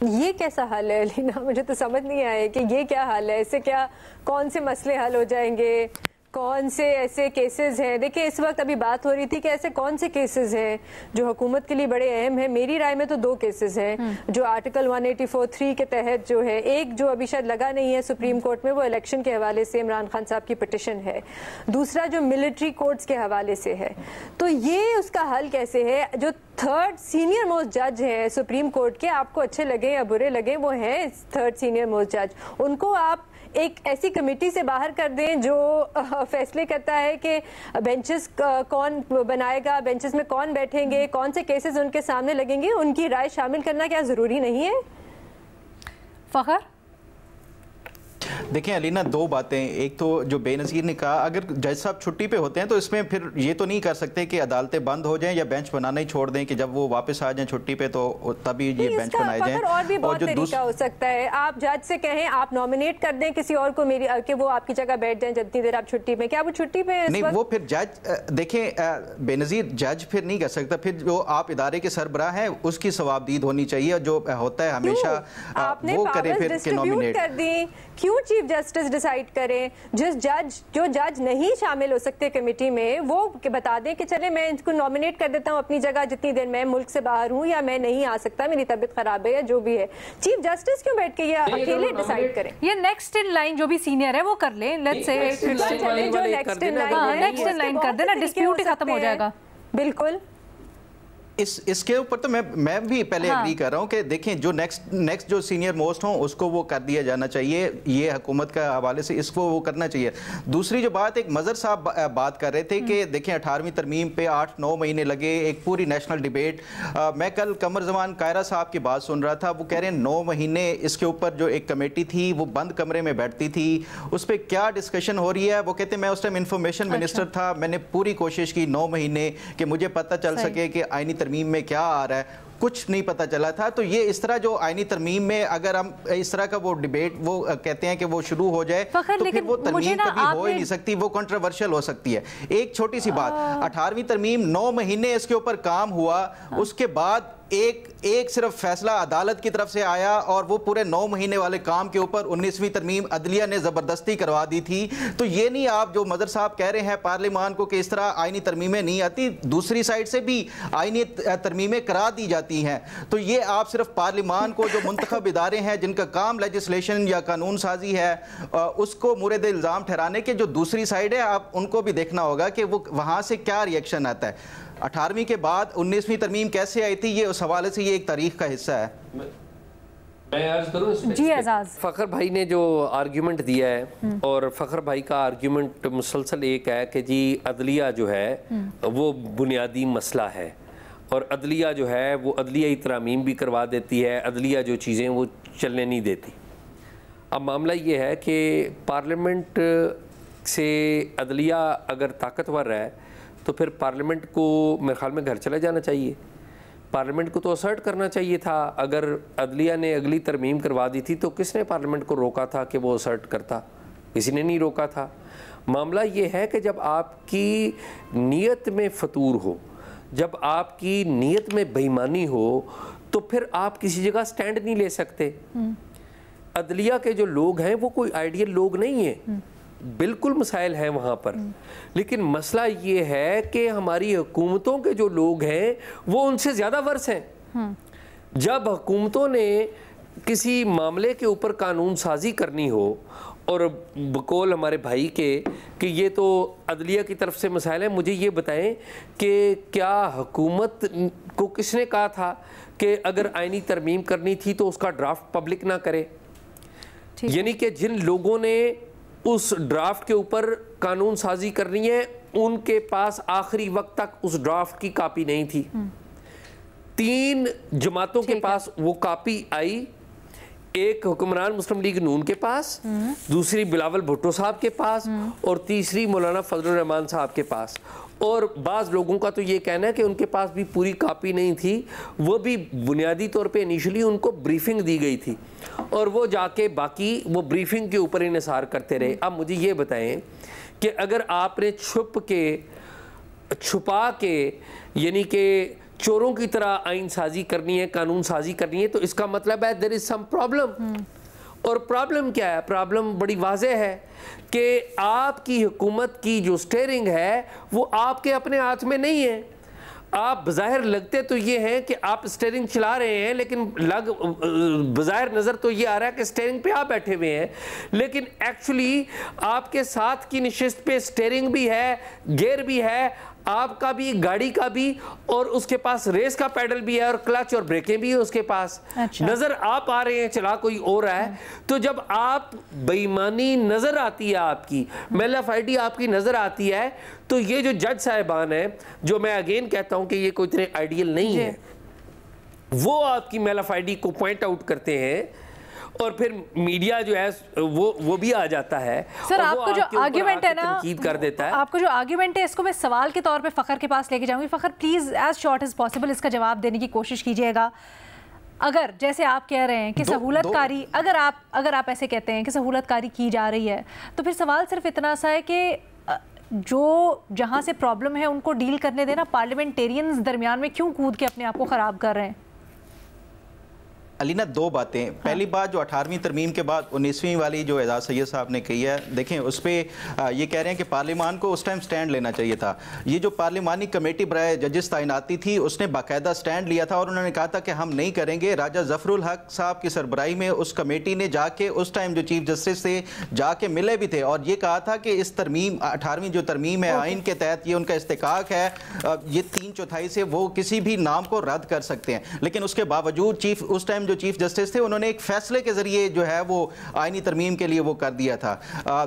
ये कैसा हाल है अलीना? मुझे तो समझ नहीं आया कि ये क्या हाल है। इससे क्या कौन से मसले हल हो जाएंगे, कौन से ऐसे केसेस हैं? देखिए इस वक्त अभी बात हो रही थी कि ऐसे कौन से केसेस हैं जो हुकूमत के लिए बड़े अहम हैं। मेरी राय में तो 2 केसेस हैं जो आर्टिकल 184(3) के तहत जो है, एक जो अभी शायद लगा नहीं है सुप्रीम कोर्ट में, वो इलेक्शन के हवाले से इमरान खान साहब की पिटिशन है, दूसरा जो मिलिट्री कोर्ट्स के हवाले से है। तो ये उसका हल कैसे है? जो 3rd सीनियर मोस्ट जज है सुप्रीम कोर्ट के, आपको अच्छे लगे या बुरे लगे, वो हैं 3rd सीनियर मोस्ट जज, उनको आप एक ऐसी कमेटी से बाहर कर दें जो फैसले करता है कि बेंचेस कौन बनाएगा, बेंचेस में कौन बैठेंगे, कौन से केसेस उनके सामने लगेंगे, उनकी राय शामिल करना क्या ज़रूरी नहीं है? फ़खर, देखें अलीना, दो बातें। एक तो जो बेनज़ीर ने कहा, अगर जज साहब छुट्टी पे होते हैं तो इसमें फिर ये तो नहीं कर सकते कि अदालतें बंद हो जाएं या बेंच बनाना ही छोड़ दें कि जब वो वापस आ जाएं छुट्टी पे तो तभी ये बेंच बनाए जाएं। और भी बहुत तरीका हो सकता है। आप जज से कहें, आप नॉमिनेट कर दें किसी और को कि वो आपकी जगह बैठ जाएं जितनी देर आप छुट्टी पे। क्या वो छुट्टी पे नहीं, वो फिर जज देखें बेनज़ीर जज फिर नहीं कर सकता। फिर जो आप इदारे के सरबराह हैं उसकी सवाबदीद होनी चाहिए, जो होता है हमेशा वो करे फिर के नॉमिनेट कर दी। क्यों चीफ जस्टिस डिसाइड करें? जो जज नहीं शामिल हो सकते कमेटी में वो बता दें कि चले मैं इनको नॉमिनेट कर देता हूं अपनी जगह जितनी देर मैं मुल्क से बाहर हूं या मैं नहीं आ सकता, मेरी तबीयत खराब है या जो भी है। चीफ जस्टिस क्यों बैठ के ये अकेले डिसाइड करें? ये नेक्स्ट इन लाइन जो भी सीनियर है वो कर ले। लेट्स से जो नेक्स्ट इन लाइन कर देना, डिस्प्यूट ही खत्म हो जाएगा। बिल्कुल, इसके ऊपर तो मैं भी पहले एग्री कर रहा हूं कि देखें जो नेक्स्ट जो सीनियर मोस्ट हों उसको वो कर दिया जाना चाहिए। ये हुकूमत का हवाले से इसको वो करना चाहिए। दूसरी जो बात, एक मजहर साहब बात कर रहे थे कि देखें 18वीं तरमीम पे 8-9 महीने लगे, एक पूरी नेशनल डिबेट। मैं कल कमर जमान कायरा साहब की बात सुन रहा था, वो कह रहे हैं 9 महीने इसके ऊपर जो एक कमेटी थी वो बंद कमरे में बैठती थी, उस पर क्या डिस्कशन हो रही है। वो कहते हैं मैं उस टाइम इंफॉर्मेशन मिनिस्टर था, मैंने पूरी कोशिश की 9 महीने कि मुझे पता चल सके कि आईनी तरमीम में क्या आ रहा है, कुछ नहीं पता चला था। तो ये इस तरह जो आईनी तरमीम में अगर हम इस तरह का वो डिबेट वो कहते हैं कि वो शुरू हो जाए तो फिर वो तरमीम कभी हो ही नहीं सकती, वो कंट्रोवर्शियल हो सकती है। एक छोटी सी बात, 18वीं तरमीम 9 महीने इसके ऊपर काम हुआ, उसके बाद एक सिर्फ फैसला अदालत की तरफ से आया और वो पूरे 9 महीने वाले काम के ऊपर 19वीं तरमीम अदलिया ने ज़बरदस्ती करवा दी थी। तो ये नहीं आप जो मदर साहब कह रहे हैं पार्लियामान को कि इस तरह आईनी तरमीमें नहीं आती, दूसरी साइड से भी आईनी तरमीमें करा दी जाती हैं। तो ये आप सिर्फ पार्लियामान को जो मुंतखब इदारे हैं जिनका काम लेजिस्लेशन या कानून साजी है उसको मुरद इल्ज़ाम ठहराने के जो दूसरी साइड है, आप उनको भी देखना होगा कि वो वहाँ से क्या रिएक्शन आता है। 18वीं के बाद 19वीं तरमीम कैसे आई थी, ये उस हवाले से ये एक तारीख का हिस्सा है। मैं अर्ज करूं इसमें जी एजाज, फ़खर भाई ने जो आर्ग्यूमेंट दिया है और फ़खर भाई का आर्ग्यूमेंट मुसलसल एक है कि जी अदलिया जो है वो बुनियादी मसला है और अदलिया जो है वो अदलियाई तरामीम भी करवा देती है, अदलिया जो चीज़ें वो चलने नहीं देती। अब मामला ये है कि पार्लियामेंट से अदलिया अगर ताकतवर है तो फिर पार्लियामेंट को मेरे ख्याल में घर चला जाना चाहिए। पार्लियामेंट को तो असर्ट करना चाहिए था। अगर अदलिया ने अगली तरमीम करवा दी थी तो किसने पार्लियामेंट को रोका था कि वो असर्ट करता? किसी ने नहीं रोका था। मामला ये है कि जब आपकी नीयत में फतूर हो, जब आपकी नीयत में बेईमानी हो तो फिर आप किसी जगह स्टैंड नहीं ले सकते। अदलिया के जो लोग हैं वो कोई आइडियल लोग नहीं हैं, बिल्कुल मसाइल हैं वहाँ पर, लेकिन मसला ये है कि हमारी हुकूमतों के जो लोग हैं वो उनसे ज़्यादा वर्स हैं। जब हुकूमतों ने किसी मामले के ऊपर कानून साजी करनी हो और बकौल हमारे भाई के कि ये तो अदलिया की तरफ से मसाइल है, मुझे ये बताएं कि क्या हुकूमत को किसने कहा था कि अगर आईनी तरमीम करनी थी तो उसका ड्राफ्ट पब्लिक ना करे? यानी कि जिन लोगों ने उस ड्राफ्ट के ऊपर कानून साजी करनी है उनके पास आखिरी वक्त तक उस ड्राफ्ट की कॉपी नहीं थी। 3 जमातों के पास वो कॉपी आई, एक हुक्मरान मुस्लिम लीग नून के पास, दूसरी बिलावल भुट्टो साहब के पास और तीसरी मौलाना फजलुर रहमान साहब के पास। और बाज़ लोगों का तो ये कहना है कि उनके पास भी पूरी कॉपी नहीं थी, वो भी बुनियादी तौर पे इनिशियली उनको ब्रीफिंग दी गई थी और वो जाके बाकी वो ब्रीफिंग के ऊपर इन्हिसार करते रहे। अब मुझे ये बताएं कि अगर आपने छुपा के यानी कि चोरों की तरह आइन साजी करनी है, कानून साजी करनी है, तो इसका मतलब है देयर इज सम प्रॉब्लम। और प्रॉब्लम क्या है? प्रॉब्लम बड़ी वाज़ेह है कि आपकी हुकूमत की जो स्टीयरिंग है वो आपके अपने हाथ में नहीं है। आप बज़ाहिर लगते तो ये हैं कि आप स्टीयरिंग चला रहे हैं, लेकिन बज़ाहिर नज़र तो ये आ रहा है कि स्टीयरिंग पे आप बैठे हुए हैं, लेकिन एक्चुअली आपके साथ की नशिस्त पे स्टीयरिंग भी है, गियर भी है, आपका भी, गाड़ी का भी, और उसके पास रेस का पैडल भी है, और क्लच और ब्रेकें भी है उसके पास। अच्छा। नजर आप आ रहे हैं, चला कोई और रहा है। तो जब आप बेईमानी नजर आती है, आपकी मेलाफाइडी आपकी नजर आती है, तो ये जो जज साहिबान है, जो मैं अगेन कहता हूं कि ये कोई इतने आइडियल नहीं है, वो आपकी मेलाफाइडी को पॉइंट आउट करते हैं, और फिर मीडिया जो है वो भी आ जाता है। सर, आपको जो आर्ग्यूमेंट है ना, तनकीद कर देता है। आपको जो आर्ग्यूमेंट है, इसको मैं सवाल के तौर पे फ़खर के पास लेके जाऊंगी। Fakhar, please as short as possible इसका जवाब देने की कोशिश कीजिएगा। अगर जैसे आप कह रहे हैं कि सहूलतकारी, अगर आप ऐसे कहते हैं कि सहूलतकारी की जा रही है, तो फिर सवाल सिर्फ इतना सा है कि जो जहाँ से प्रॉब्लम है उनको डील करने देना, पार्लियामेंटेरियंस दरमियान में क्यों कूद के अपने आप को ख़राब कर रहे हैं? अलीना, दो बातें। पहली बात, जो 18वीं तरमीम के बाद 19वीं वाली जो एजाज सैयद साहब ने कही है, देखें उस पर ये कह रहे हैं कि पार्लियामान को उस टाइम स्टैंड लेना चाहिए था। ये जो पार्लियामानी कमेटी बराए जजेस तैनाती थी, उसने बाकायदा स्टैंड लिया था और उन्होंने कहा था कि हम नहीं करेंगे। राजा जफरुल हक साहब की सरबराही में उस कमेटी ने जाके उस टाइम जो चीफ जस्टिस थे जाके मिले भी थे और ये कहा था कि इस तरमीम 18वीं जो तरमीम है आइन के तहत ये उनका इस्तेकाक है, ये 3/4 से वो किसी भी नाम को रद्द कर सकते हैं। लेकिन उसके बावजूद उस टाइम जो चीफ जस्टिस थे उन्होंने एक फैसले के जरिए जो है वो आईनी तरमीम के लिए वो कर दिया था।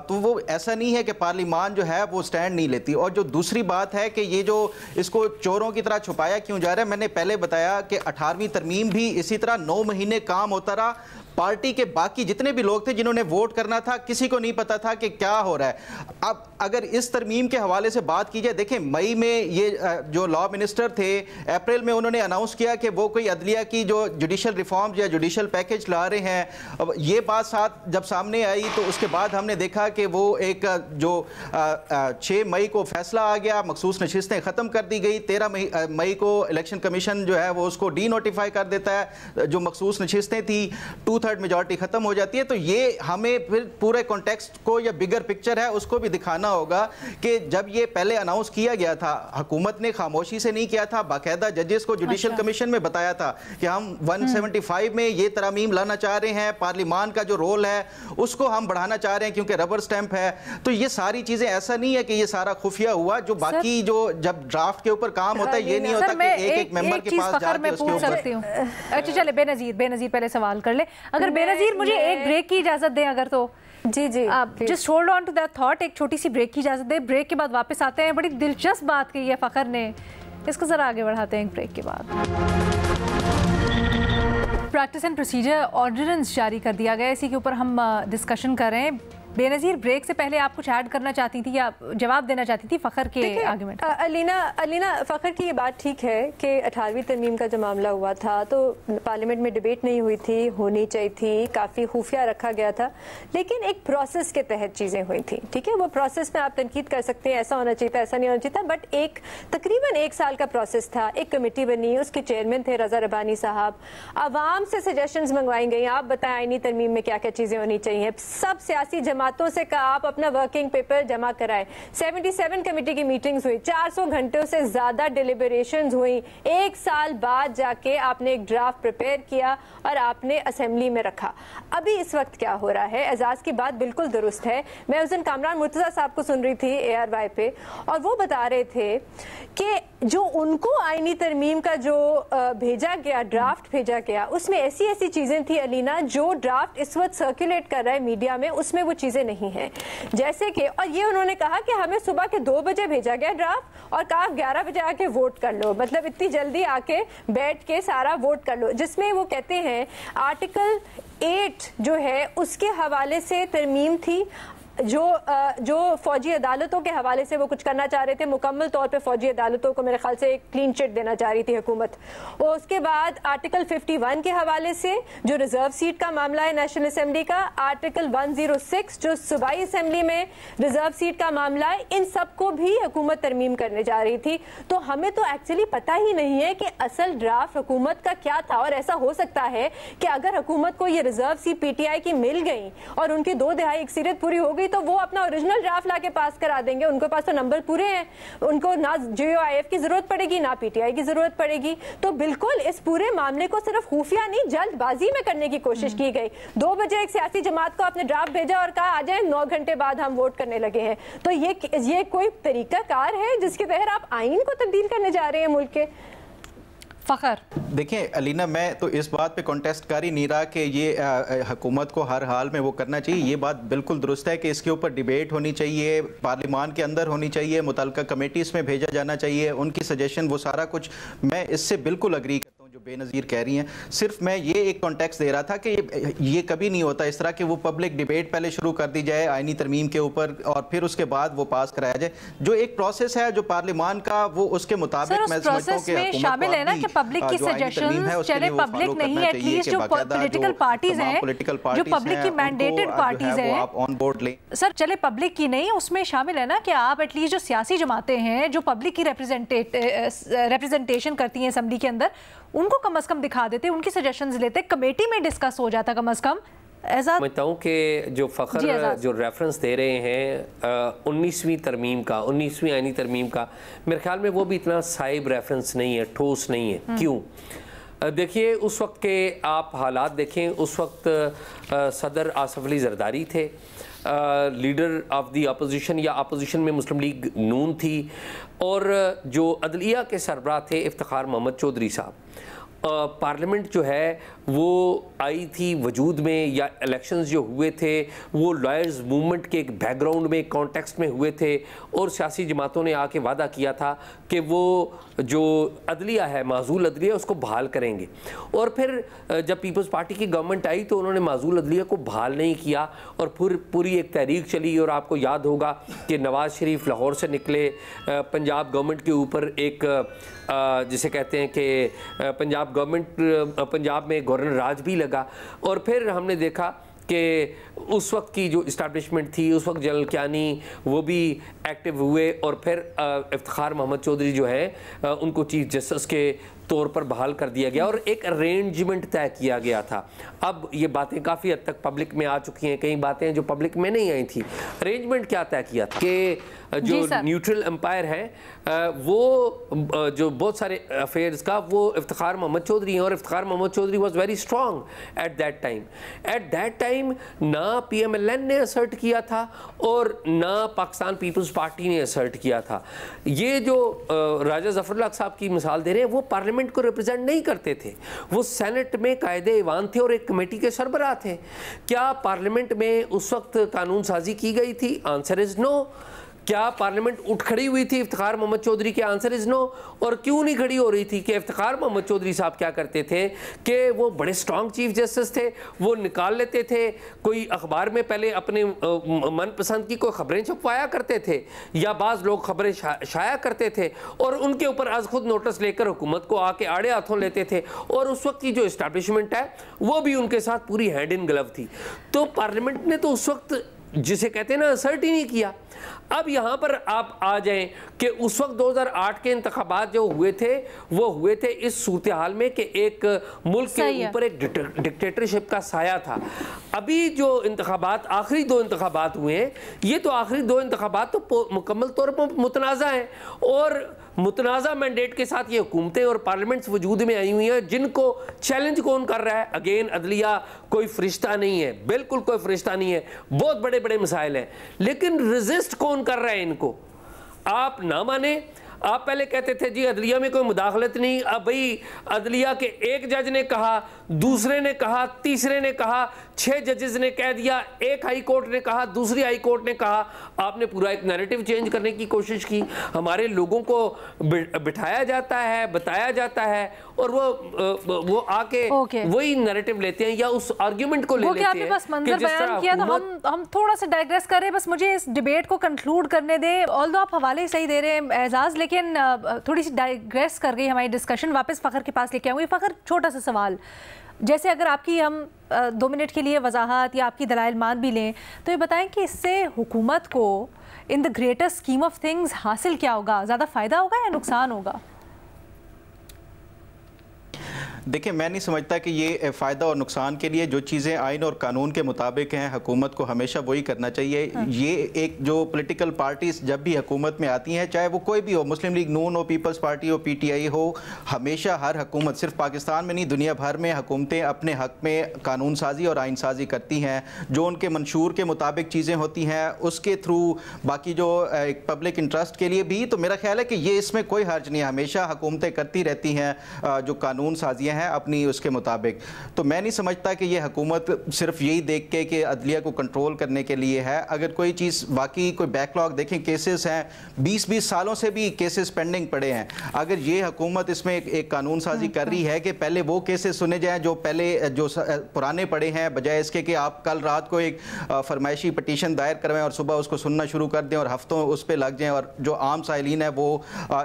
तो वो ऐसा नहीं है कि पार्लियामान जो है वो स्टैंड नहीं लेती। और जो दूसरी बात है कि ये जो इसको चोरों की तरह छुपाया क्यों जा रहा है, मैंने पहले बताया कि 18वीं तरमीम भी इसी तरह 9 महीने काम होता रहा। पार्टी के बाकी जितने भी लोग थे जिन्होंने वोट करना था, किसी को नहीं पता था कि क्या हो रहा है। अब अगर इस तरमीम के हवाले से बात की जाए, देखें मई में ये जो लॉ मिनिस्टर थे, अप्रैल में उन्होंने अनाउंस किया कि वो कोई अदलिया की जो जुडिशल रिफॉर्म या जुडिशल पैकेज ला रहे हैं। अब ये बात साथ जब सामने आई तो उसके बाद हमने देखा कि वो एक जो 6 मई को फैसला आ गया, मखसूस नशिस्तें ख़त्म कर दी गई। 13 मई को इलेक्शन कमीशन जो है वो उसको डी नोटिफाई कर देता है, जो मखसूस नशिस्तें थी 2/3 मेजॉरिटी खत्म हो जाती है। तो ये हमें फिर पूरे कॉन्टेक्स्ट को या बिगर पिक्चर है उसको भी दिखाना होगा कि जब ये पहले अनाउंस किया गया था, हुकूमत ने खामोशी से नहीं किया था, बाकायदा जजेस को जुडिशल कमीशन में बताया था कि हम 175 में ये तरमीम लाना चाह रहे हैं, पार्लियामान का जो रोल है उसको हम बढ़ाना चाह रहे हैं क्योंकि रबर स्टैंप है। तो ये सारी चीजें, ऐसा नहीं है कि ये सारा खुफिया हुआ। जो बाकी जो जब ड्राफ्ट के ऊपर काम होता है, ये नहीं होता कि एक मेंबर के पास जाके उसके ऊपर। अच्छा चले, बेनजीर पहले सवाल कर ले। अगर बेनजीर मुझे एक ब्रेक की इजाजत दें, अगर तो जी आप just hold on to that thought, एक छोटी सी ब्रेक की इजाजत दें। ब्रेक के बाद वापस आते हैं। बड़ी दिलचस्प बात कही है फ़खर ने, इसको जरा आगे बढ़ाते हैं एक ब्रेक के बाद। प्रैक्टिस एंड प्रोसीजर ऑर्डिनेंस जारी कर दिया गया, इसी के ऊपर हम डिस्कशन कर रहे हैं। बेनजीर, ब्रेक से पहले आप कुछ ऐड करना चाहती थी या जवाब देना चाहती थी फ़खर के आर्गुमेंट? अलीना, फ़खर की ये बात ठीक है कि 18वीं तरमीम का जो मामला हुआ था तो पार्लियामेंट में डिबेट नहीं हुई थी, होनी चाहिए थी, काफ़ी खुफिया रखा गया था, लेकिन एक प्रोसेस के तहत चीज़ें हुई थी। ठीक है, वो प्रोसेस में आप तनकीद कर सकते हैं, ऐसा होना चाहिए था, ऐसा नहीं होना चाहिए था, बट एक तकरीबन 1 साल का प्रोसेस था। एक कमेटी बनी, उसके चेयरमैन थे रजा रब्बानी साहब, आवाम से सजेशंस मंगवाई गई, आप बताएं आईनी तरमीम में क्या क्या चीज़ें होनी चाहिए। सब सियासी जमातों से कहा आप अपना वर्किंग पेपर जमा कराएं। 77 कमेटी की मीटिंग्स हुई, 400 घंटों से ज्यादा डिलिबरेशंस हुई। 1 साल बाद जाके आपने एक ड्राफ्ट प्रिपेयर किया और आपने असेंबली में रखा। अभी इस वक्त क्या हो रहा है, एजाज की बात बिल्कुल दुरुस्त है। मैं उस दिन कामरान मुर्तजा साहब को सुन रही थी ARY पे, और वो बता रहे थे कि जो उनको आईनी तरमीम का जो भेजा गया, ड्राफ्ट भेजा गया, उसमें ऐसी ऐसी चीजें थी अलीना, जो ड्राफ्ट इस वक्त सर्कुलेट कर रहा है मीडिया में, उसमें वो चीजें नहीं है। जैसे कि, और ये उन्होंने कहा कि हमें सुबह के 2 बजे भेजा गया ड्राफ्ट और कहा 11 बजे आके वोट कर लो, मतलब इतनी जल्दी आके बैठ के सारा वोट कर लो, जिसमें वो कहते हैं आर्टिकल 8 जो है उसके हवाले से तरमीम थी, जो फौजी अदालतों के हवाले से वो कुछ करना चाह रहे थे, मुकम्मल तौर पे फौजी अदालतों को मेरे ख्याल से एक क्लीन चिट देना चाह रही थी हुकूमत। और उसके बाद आर्टिकल 51 के हवाले से जो रिजर्व सीट का मामला है नेशनल असेंबली का, आर्टिकल 106 जो सूबाई असेंबली में रिजर्व सीट का मामला है, इन सबको भी हुकूमत तरमीम करने जा रही थी। तो हमें तो एक्चुअली पता ही नहीं है कि असल ड्राफ्ट हुकूमत का क्या था। और ऐसा हो सकता है कि अगर हुकूमत को ये रिजर्व सीट PTI की मिल गई और उनकी 2 तिहाई अक्सरियत पूरी हो गई अभी तो वो अपना ओरिजिनल ड्राफ्ट लाके पास करा देंगे, उनके पास तो नंबर पूरे हैं, उनको ना JOIF की जरूरत पड़ेगी ना PTI की जरूरत पड़ेगी। तो बिल्कुल इस पूरे मामले को सिर्फ खुफिया नहीं जल्दबाजी में करने की कोशिश की गई। 2 बजे एक सियासी जमात को आपने ड्राफ्ट भेजा और कहा आ जाए, 9 घंटे बाद हम वोट करने लगे हैं। तो ये कोई तरीकाकार है जिसके तहत आप आईन को तब्दील करने जा रहे हैं मुल्क के? फ़खर देखिए अलीना, मैं तो इस बात पे कॉन्टेस्ट कर ही नहीं रहा कि ये हुकूमत को हर हाल में वो करना चाहिए। ये बात बिल्कुल दुरुस्त है कि इसके ऊपर डिबेट होनी चाहिए, पार्लिमान के अंदर होनी चाहिए, मुतल्लिका कमेटीज़ में भेजा जाना चाहिए, उनकी सजेशन, वो सारा कुछ मैं इससे बिल्कुल अग्री करता हूँ जो बेनज़ीर कह रही हैं। सिर्फ मैं ये एक कॉन्टेक्स्ट दे रहा था कि ये कभी नहीं होता इस तरह कि वो पब्लिक डिबेट पहले शुरू कर दी जाए आईनी तरमीम के ऊपर और फिर उसके बाद वो पास कराया जाए। जो एक प्रोसेस है जो पार्लियामान का, वो उसके मुताबिक मैं समझता हूँ कि शामिल है ना कि पब्लिक की सजेशंस चले, पब्लिक नहीं एटलीस्ट जो पॉलिटिकल पार्टीज हैं, जो पब्लिक की मैंडेटेड पार्टीज हैं, आप ऑन बोर्ड लें। सर चले पब्लिक की नहीं, उसमें शामिल है ना कि आप एटलीस्ट जो सियासी जमातें हैं जो पब्लिक की रिप्रेजेंटेशन करती हैं असेंबली के अंदर, उनको कम से कम दिखा देते, उनकी सजेशंस लेते, कमेटी में डिस्कस हो जाता कम से कम। समझता हूँ कि जो फ़खर जो रेफरेंस दे रहे हैं 19वीं तरमीम का, 19वीं आईनी तरमीम का, मेरे ख्याल में वो भी इतना साइब रेफरेंस नहीं है, ठोस नहीं है। क्यों? देखिए उस वक्त के आप हालात देखें, उस वक्त सदर आसफ अली जरदारी थे, लीडर ऑफ द अपोजिशन या अपोजिशन में मुस्लिम लीग नून थी, और जो अदलिया के सरबराह थे इफ्तिखार मोहम्मद चौधरी साहब। पार्लियामेंट जो है वो आई थी वजूद में, या इलेक्शंस जो हुए थे वो लॉयर्स मूवमेंट के एक बैकग्राउंड में, कॉन्टेक्स्ट में हुए थे, और सियासी जमातों ने आके वादा किया था कि वो जो अदलिया है, माजूल अदलिया, उसको बहाल करेंगे। और फिर जब पीपल्स पार्टी की गवर्नमेंट आई तो उन्होंने माजूल अदलिया को बहाल नहीं किया, और फिर पूरी एक तहरीक चली। और आपको याद होगा कि नवाज शरीफ लाहौर से निकले, पंजाब गवर्नमेंट के ऊपर एक जिसे कहते हैं कि पंजाब में गवर्नर राज भी लगा। और फिर हमने देखा कि उस वक्त की जो इस्टेब्लिशमेंट थी, उस वक्त जनरल कियानी वो भी एक्टिव हुए, और फिर इफ्तिखार मोहम्मद चौधरी जो है उनको चीफ जस्टिस के तौर पर बहाल कर दिया गया, और एक अरेंजमेंट तय किया गया था। अब ये बातें काफ़ी हद तक पब्लिक में आ चुकी हैं, कई बातें जो पब्लिक में नहीं आई थी। अरेंजमेंट क्या तय किया था कि जो न्यूट्रल एम्पायर है वो जो बहुत सारे अफेयर्स का वो इफ्तिखार मोहम्मद चौधरी हैं, और Iftikhar Mohammad Chaudhry was very strong at that time ना PMLN ने असर्ट किया था और ना पाकिस्तान पीपल्स पार्टी ने असर्ट किया था। ये जो राजा ज़फ़रुल्लाह साहब की मिसाल दे रहे हैं, वो पार्लियामेंट को रिप्रेजेंट नहीं करते थे, वो सेनेट में कायदे ईवान थे और एक कमेटी के सरबराह थे। क्या पार्लियामेंट में उस वक्त कानून साजी की गई थी? Answer is no. क्या पार्लियामेंट उठ खड़ी हुई थी इफ्तिखार मोहम्मद चौधरी के? Answer is no. और क्यों नहीं खड़ी हो रही थी? कि इफ्तिखार मोहम्मद चौधरी साहब क्या करते थे कि वो बड़े स्ट्रॉन्ग चीफ जस्टिस थे, वो निकाल लेते थे, कोई अखबार में पहले अपने मनपसंद की कोई खबरें छपवाया करते थे, या बाज़ लोग खबरें शाया करते थे, और उनके ऊपर आज खुद नोटिस लेकर हुकूमत को आके आड़े हाथों लेते थे, और उस वक्त की जो इस्टेब्लिशमेंट है वो भी उनके साथ पूरी हैंड इन ग्लव थी। तो पार्लियामेंट ने तो उस वक्त जिसे कहते हैं ना असर्ट ही नहीं किया। अब यहाँ पर आप आ जाएं कि उस वक्त 2008 के इंतखाबात जो हुए थे वो हुए थे इस सूरत हाल में कि एक मुल्क के ऊपर एक डिक्टेटरशिप का साया था। अभी जो इंतखाबात, आखिरी 2 इंतखाबात हुए हैं, ये तो आखिरी 2 इंतखाबात तो मुकम्मल तौर पर मुतनाज़ा हैं, और मुतनाज़ा मैंडेट के साथ ये हुकूमतें और पार्लियामेंट्स वजूद में आई हुई हैं, जिनको चैलेंज कौन कर रहा है? अगेन अदलिया कोई फरिश्ता नहीं है, बिल्कुल कोई फरिश्ता नहीं है, बहुत बड़े बड़े मसाइल हैं, लेकिन रेजिस्ट कौन कर रहा है इनको? आप ना माने, आप पहले कहते थे जी अदलिया में कोई मुदाखलत नहीं, अब भाई अदलिया के एक जज ने कहा, दूसरे ने कहा, तीसरे ने कहा, 6 जजेस ने कह दिया, एक हाई कोर्ट ने कहा, दूसरी हाई कोर्ट ने कहा। आपने पूरा एक नैरेटिव चेंज करने की कोशिश की, हमारे लोगों को बिठाया जाता है, बताया जाता है, और वो आके वही नैरेटिव लेते हैं या उस आर्ग्यूमेंट को ले लेते हैं। आपने बस मंजर बयान किया, तो हम थोड़ा सा डाइग्रेस कर रहे हैं, बस मुझे इस डिबेट को कंक्लूड करने दें। ऑल्दो आप हवाले सही दे रहे हैं एजाज, लेकिन थोड़ी सी डाइग्रेस कर गई हमारी डिस्कशन। वापस फ़खर के पास लेके आऊँगी। फ़खर, छोटा सा सवाल, जैसे अगर आपकी हम 2 मिनट के लिए वजाहत या आपकी दलाइल मान भी लें, तो ये बताएं कि इससे हुकूमत को in the greater scheme of things हासिल क्या होगा? ज़्यादा फ़ायदा होगा या नुकसान होगा? देखिए, मैं नहीं समझता कि ये फ़ायदा और नुकसान के लिए जो चीज़ें आइन और कानून के मुताबिक हैं, हुकूमत को हमेशा वही करना चाहिए। ये एक जो पॉलिटिकल पार्टीज जब भी हुकूमत में आती हैं, चाहे वो कोई भी हो, मुस्लिम लीग नून हो, पीपल्स पार्टी हो, PTI हो, हमेशा हर हुकूमत, सिर्फ पाकिस्तान में नहीं दुनिया भर में हुकूमतें अपने हक में कानून साजी और आइन साजी करती हैं। जो उनके मंशूर के मुताबिक चीज़ें होती हैं उसके थ्रू, बाकी जो एक पब्लिक इंटरेस्ट के लिए भी, तो मेरा ख्याल है कि ये इसमें कोई हर्ज नहीं है। हमेशा हुकूमतें करती रहती हैं जो कानून साजियाँ हैं अपनी उसके मुताबिक। तो मैं नहीं समझता कि ये हुकूमत सिर्फ यही देख के कि अदलिया को कंट्रोल करने के लिए है। अगर कोई चीज़ बाकी कोई बैकलॉग देखें, केसेस हैं 20-20 सालों से भी केसेस पेंडिंग पड़े हैं। अगर ये हुकूमत इसमें एक कानून साजी कर रही है कि पहले वो केसेस सुने जाएं जो पहले जो पुराने पड़े हैं, बजाय इसके कि आप कल रात को एक फरमाइशी पटिशन दायर करवाएं और सुबह उसको सुनना शुरू कर दें और हफ्तों उस पर लग जाएं और जो आम साइलिन है वो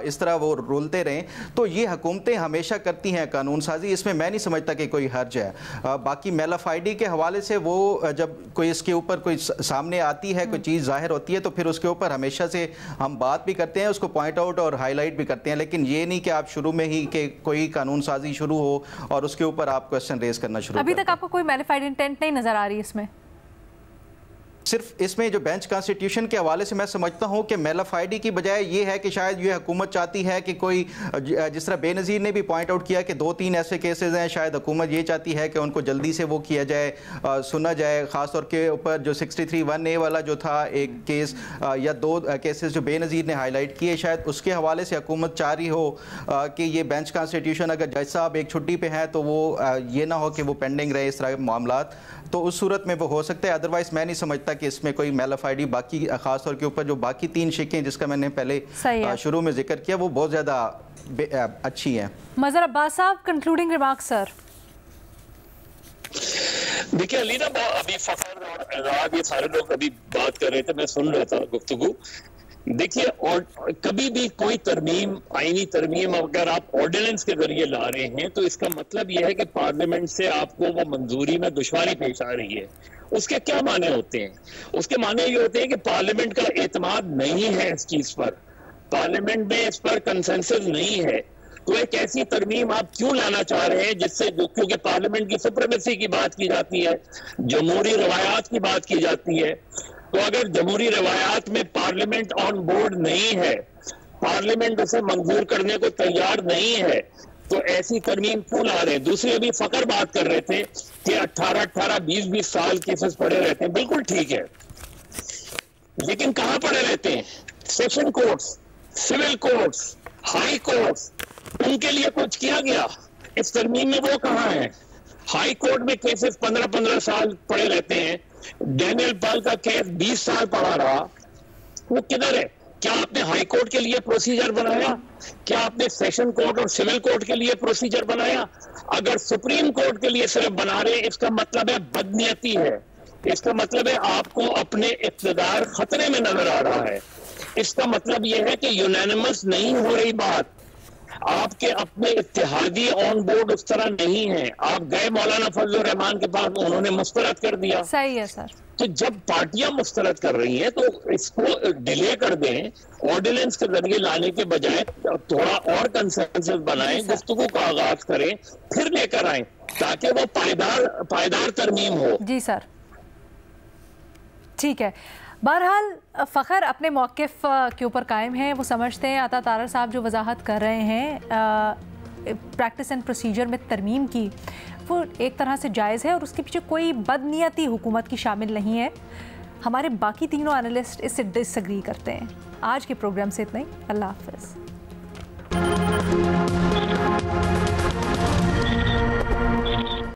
इस तरह वो रुलते रहें। तो ये हुकूमतें हमेशा करती हैं कानून साजी, इसमें मैं नहीं समझता कि कोई हर्ज है। बाकी मेलाफाइडी के हवाले से वो जब कोई इसके ऊपर कोई सामने आती है, कोई चीज़ जाहिर होती है, तो फिर उसके ऊपर हमेशा से हम बात भी करते हैं, उसको पॉइंट आउट और हाईलाइट भी करते हैं। लेकिन ये नहीं कि आप शुरू में ही कि कोई कानून साजी शुरू हो और उसके ऊपर आप क्वेश्चन रेज करना शुरू। अभी तक आपको कोई मैलिफाइड इंटेंट नहीं नजर आ रही इसमें? सिर्फ इसमें जो बेंच कॉन्स्टिट्यूशन के हवाले से मैं समझता हूँ कि मेलाफाइडी की बजाय ये है कि शायद ये हुकूमत चाहती है कि कोई, जिस तरह बेनज़ीर ने भी पॉइंट आउट किया कि 2-3 ऐसे केसेस हैं, शायद हुकूमत ये चाहती है कि उनको जल्दी से वो किया जाए, सुना जाए। ख़ासतौर के ऊपर जो 63(1)A वाला जो था एक केस या 2 केसेस जो बेनज़ीर ने हाईलाइट किए, शायद उसके हवाले से हुकूमत चाह रही हो कि ये बेंच कॉन्स्टिट्यूशन, अगर जज साहब एक छुट्टी पर हैं तो वो ये ना हो कि वो पेंडिंग रहे इस तरह के मामलात, तो उस सूरत में वो हो सकता है। अदरवाइज मैं नहीं समझता कि इसमें कोई मेलाफाइडी, बाकी खास तौर के ऊपर जो बाकी 3 शिकें जिसका मैंने पहले शुरू में जिक्र किया, वो बहुत ज़्यादा अच्छी हैं। मज़हर अब्बास साहब, कंक्लूडिंग रिमार्क सर। देखिए अलीना, अभी फखर और एजाज ये सारे लोग अभी बात कर रहे थे, मैं सुन रहा था गुफ्तगू। देखिए, और कभी भी कोई तरमीम, आईनी तरमीम अगर आप ऑर्डिनेंस के जरिए ला रहे हैं तो इसका मतलब यह है कि पार्लियामेंट से आपको वो मंजूरी में दुश्वारी पेश आ रही है। उसके क्या माने होते हैं? उसके माने ये होते हैं कि पार्लियामेंट का एतमाद नहीं है इस चीज पर, पार्लियामेंट में इस पर कंसेंसस नहीं है। तो एक ऐसी तरमीम आप क्यों लाना चाह रहे हैं जिससे, क्योंकि पार्लियामेंट की सुप्रीमेसी की बात की जाती है, जमहूरी रवायात की बात की जाती है। तो अगर जमहूरी रवायात में पार्लियामेंट ऑन बोर्ड नहीं है, पार्लियामेंट उसे मंजूर करने को तैयार नहीं है, तो ऐसी तरमीम क्यों ला रहे हैं? दूसरी अभी फकर बात कर रहे थे कि 18-18, 20-20 साल केसेस पड़े रहते हैं। बिल्कुल ठीक है, लेकिन कहां पड़े रहते हैं? Session courts, civil courts, high courts, उनके लिए कुछ किया गया? इस तरमीम में वो कहां है? हाई कोर्ट में केसेस 15-15 साल पड़े रहते हैं। डैनियल पाल का केस 20 साल पड़ा रहा, वो किधर है? क्या आपने हाई कोर्ट के लिए प्रोसीजर बनाया? क्या आपने सेशन कोर्ट और सिविल कोर्ट के लिए प्रोसीजर बनाया? अगर सुप्रीम कोर्ट के लिए सिर्फ बना रहे, इसका मतलब है बदनीयती है, इसका मतलब है आपको अपने इक़्तिदार खतरे में नजर आ रहा है। इसका मतलब यह है कि यूनानिमस नहीं हो रही बात, आपके अपने इत्तेहादी ऑन बोर्ड उस तरह नहीं है। आप गए मौलाना फजल रहमान के पास, उन्होंने मुस्तरद कर दिया। सही है सर। तो जब पार्टियां मुस्तरद कर रही हैं तो इसको डिले कर दें, ऑर्डिनेंस के जरिए लाने के बजाय थोड़ा और कंसेंसस बनाएं, गुफ्तगू का आगाज करें, फिर लेकर आए ताकि वो पायदार तरमीम हो। जी सर, ठीक है। बहरहाल फ़खर अपने मौक़िफ़ के ऊपर कायम हैं, वो समझते हैं अता तारर साहब जो वजाहत कर रहे हैं प्रैक्टिस एंड प्रोसीजर में तरमीम की, वो एक तरह से जायज़ है और उसके पीछे कोई बदनीयती हुकूमत की शामिल नहीं है। हमारे बाकी तीनों एनालिस्ट इससे डिसएग्री करते हैं। आज के प्रोग्राम से इतना ही। अल्लाह हाफ़िज़।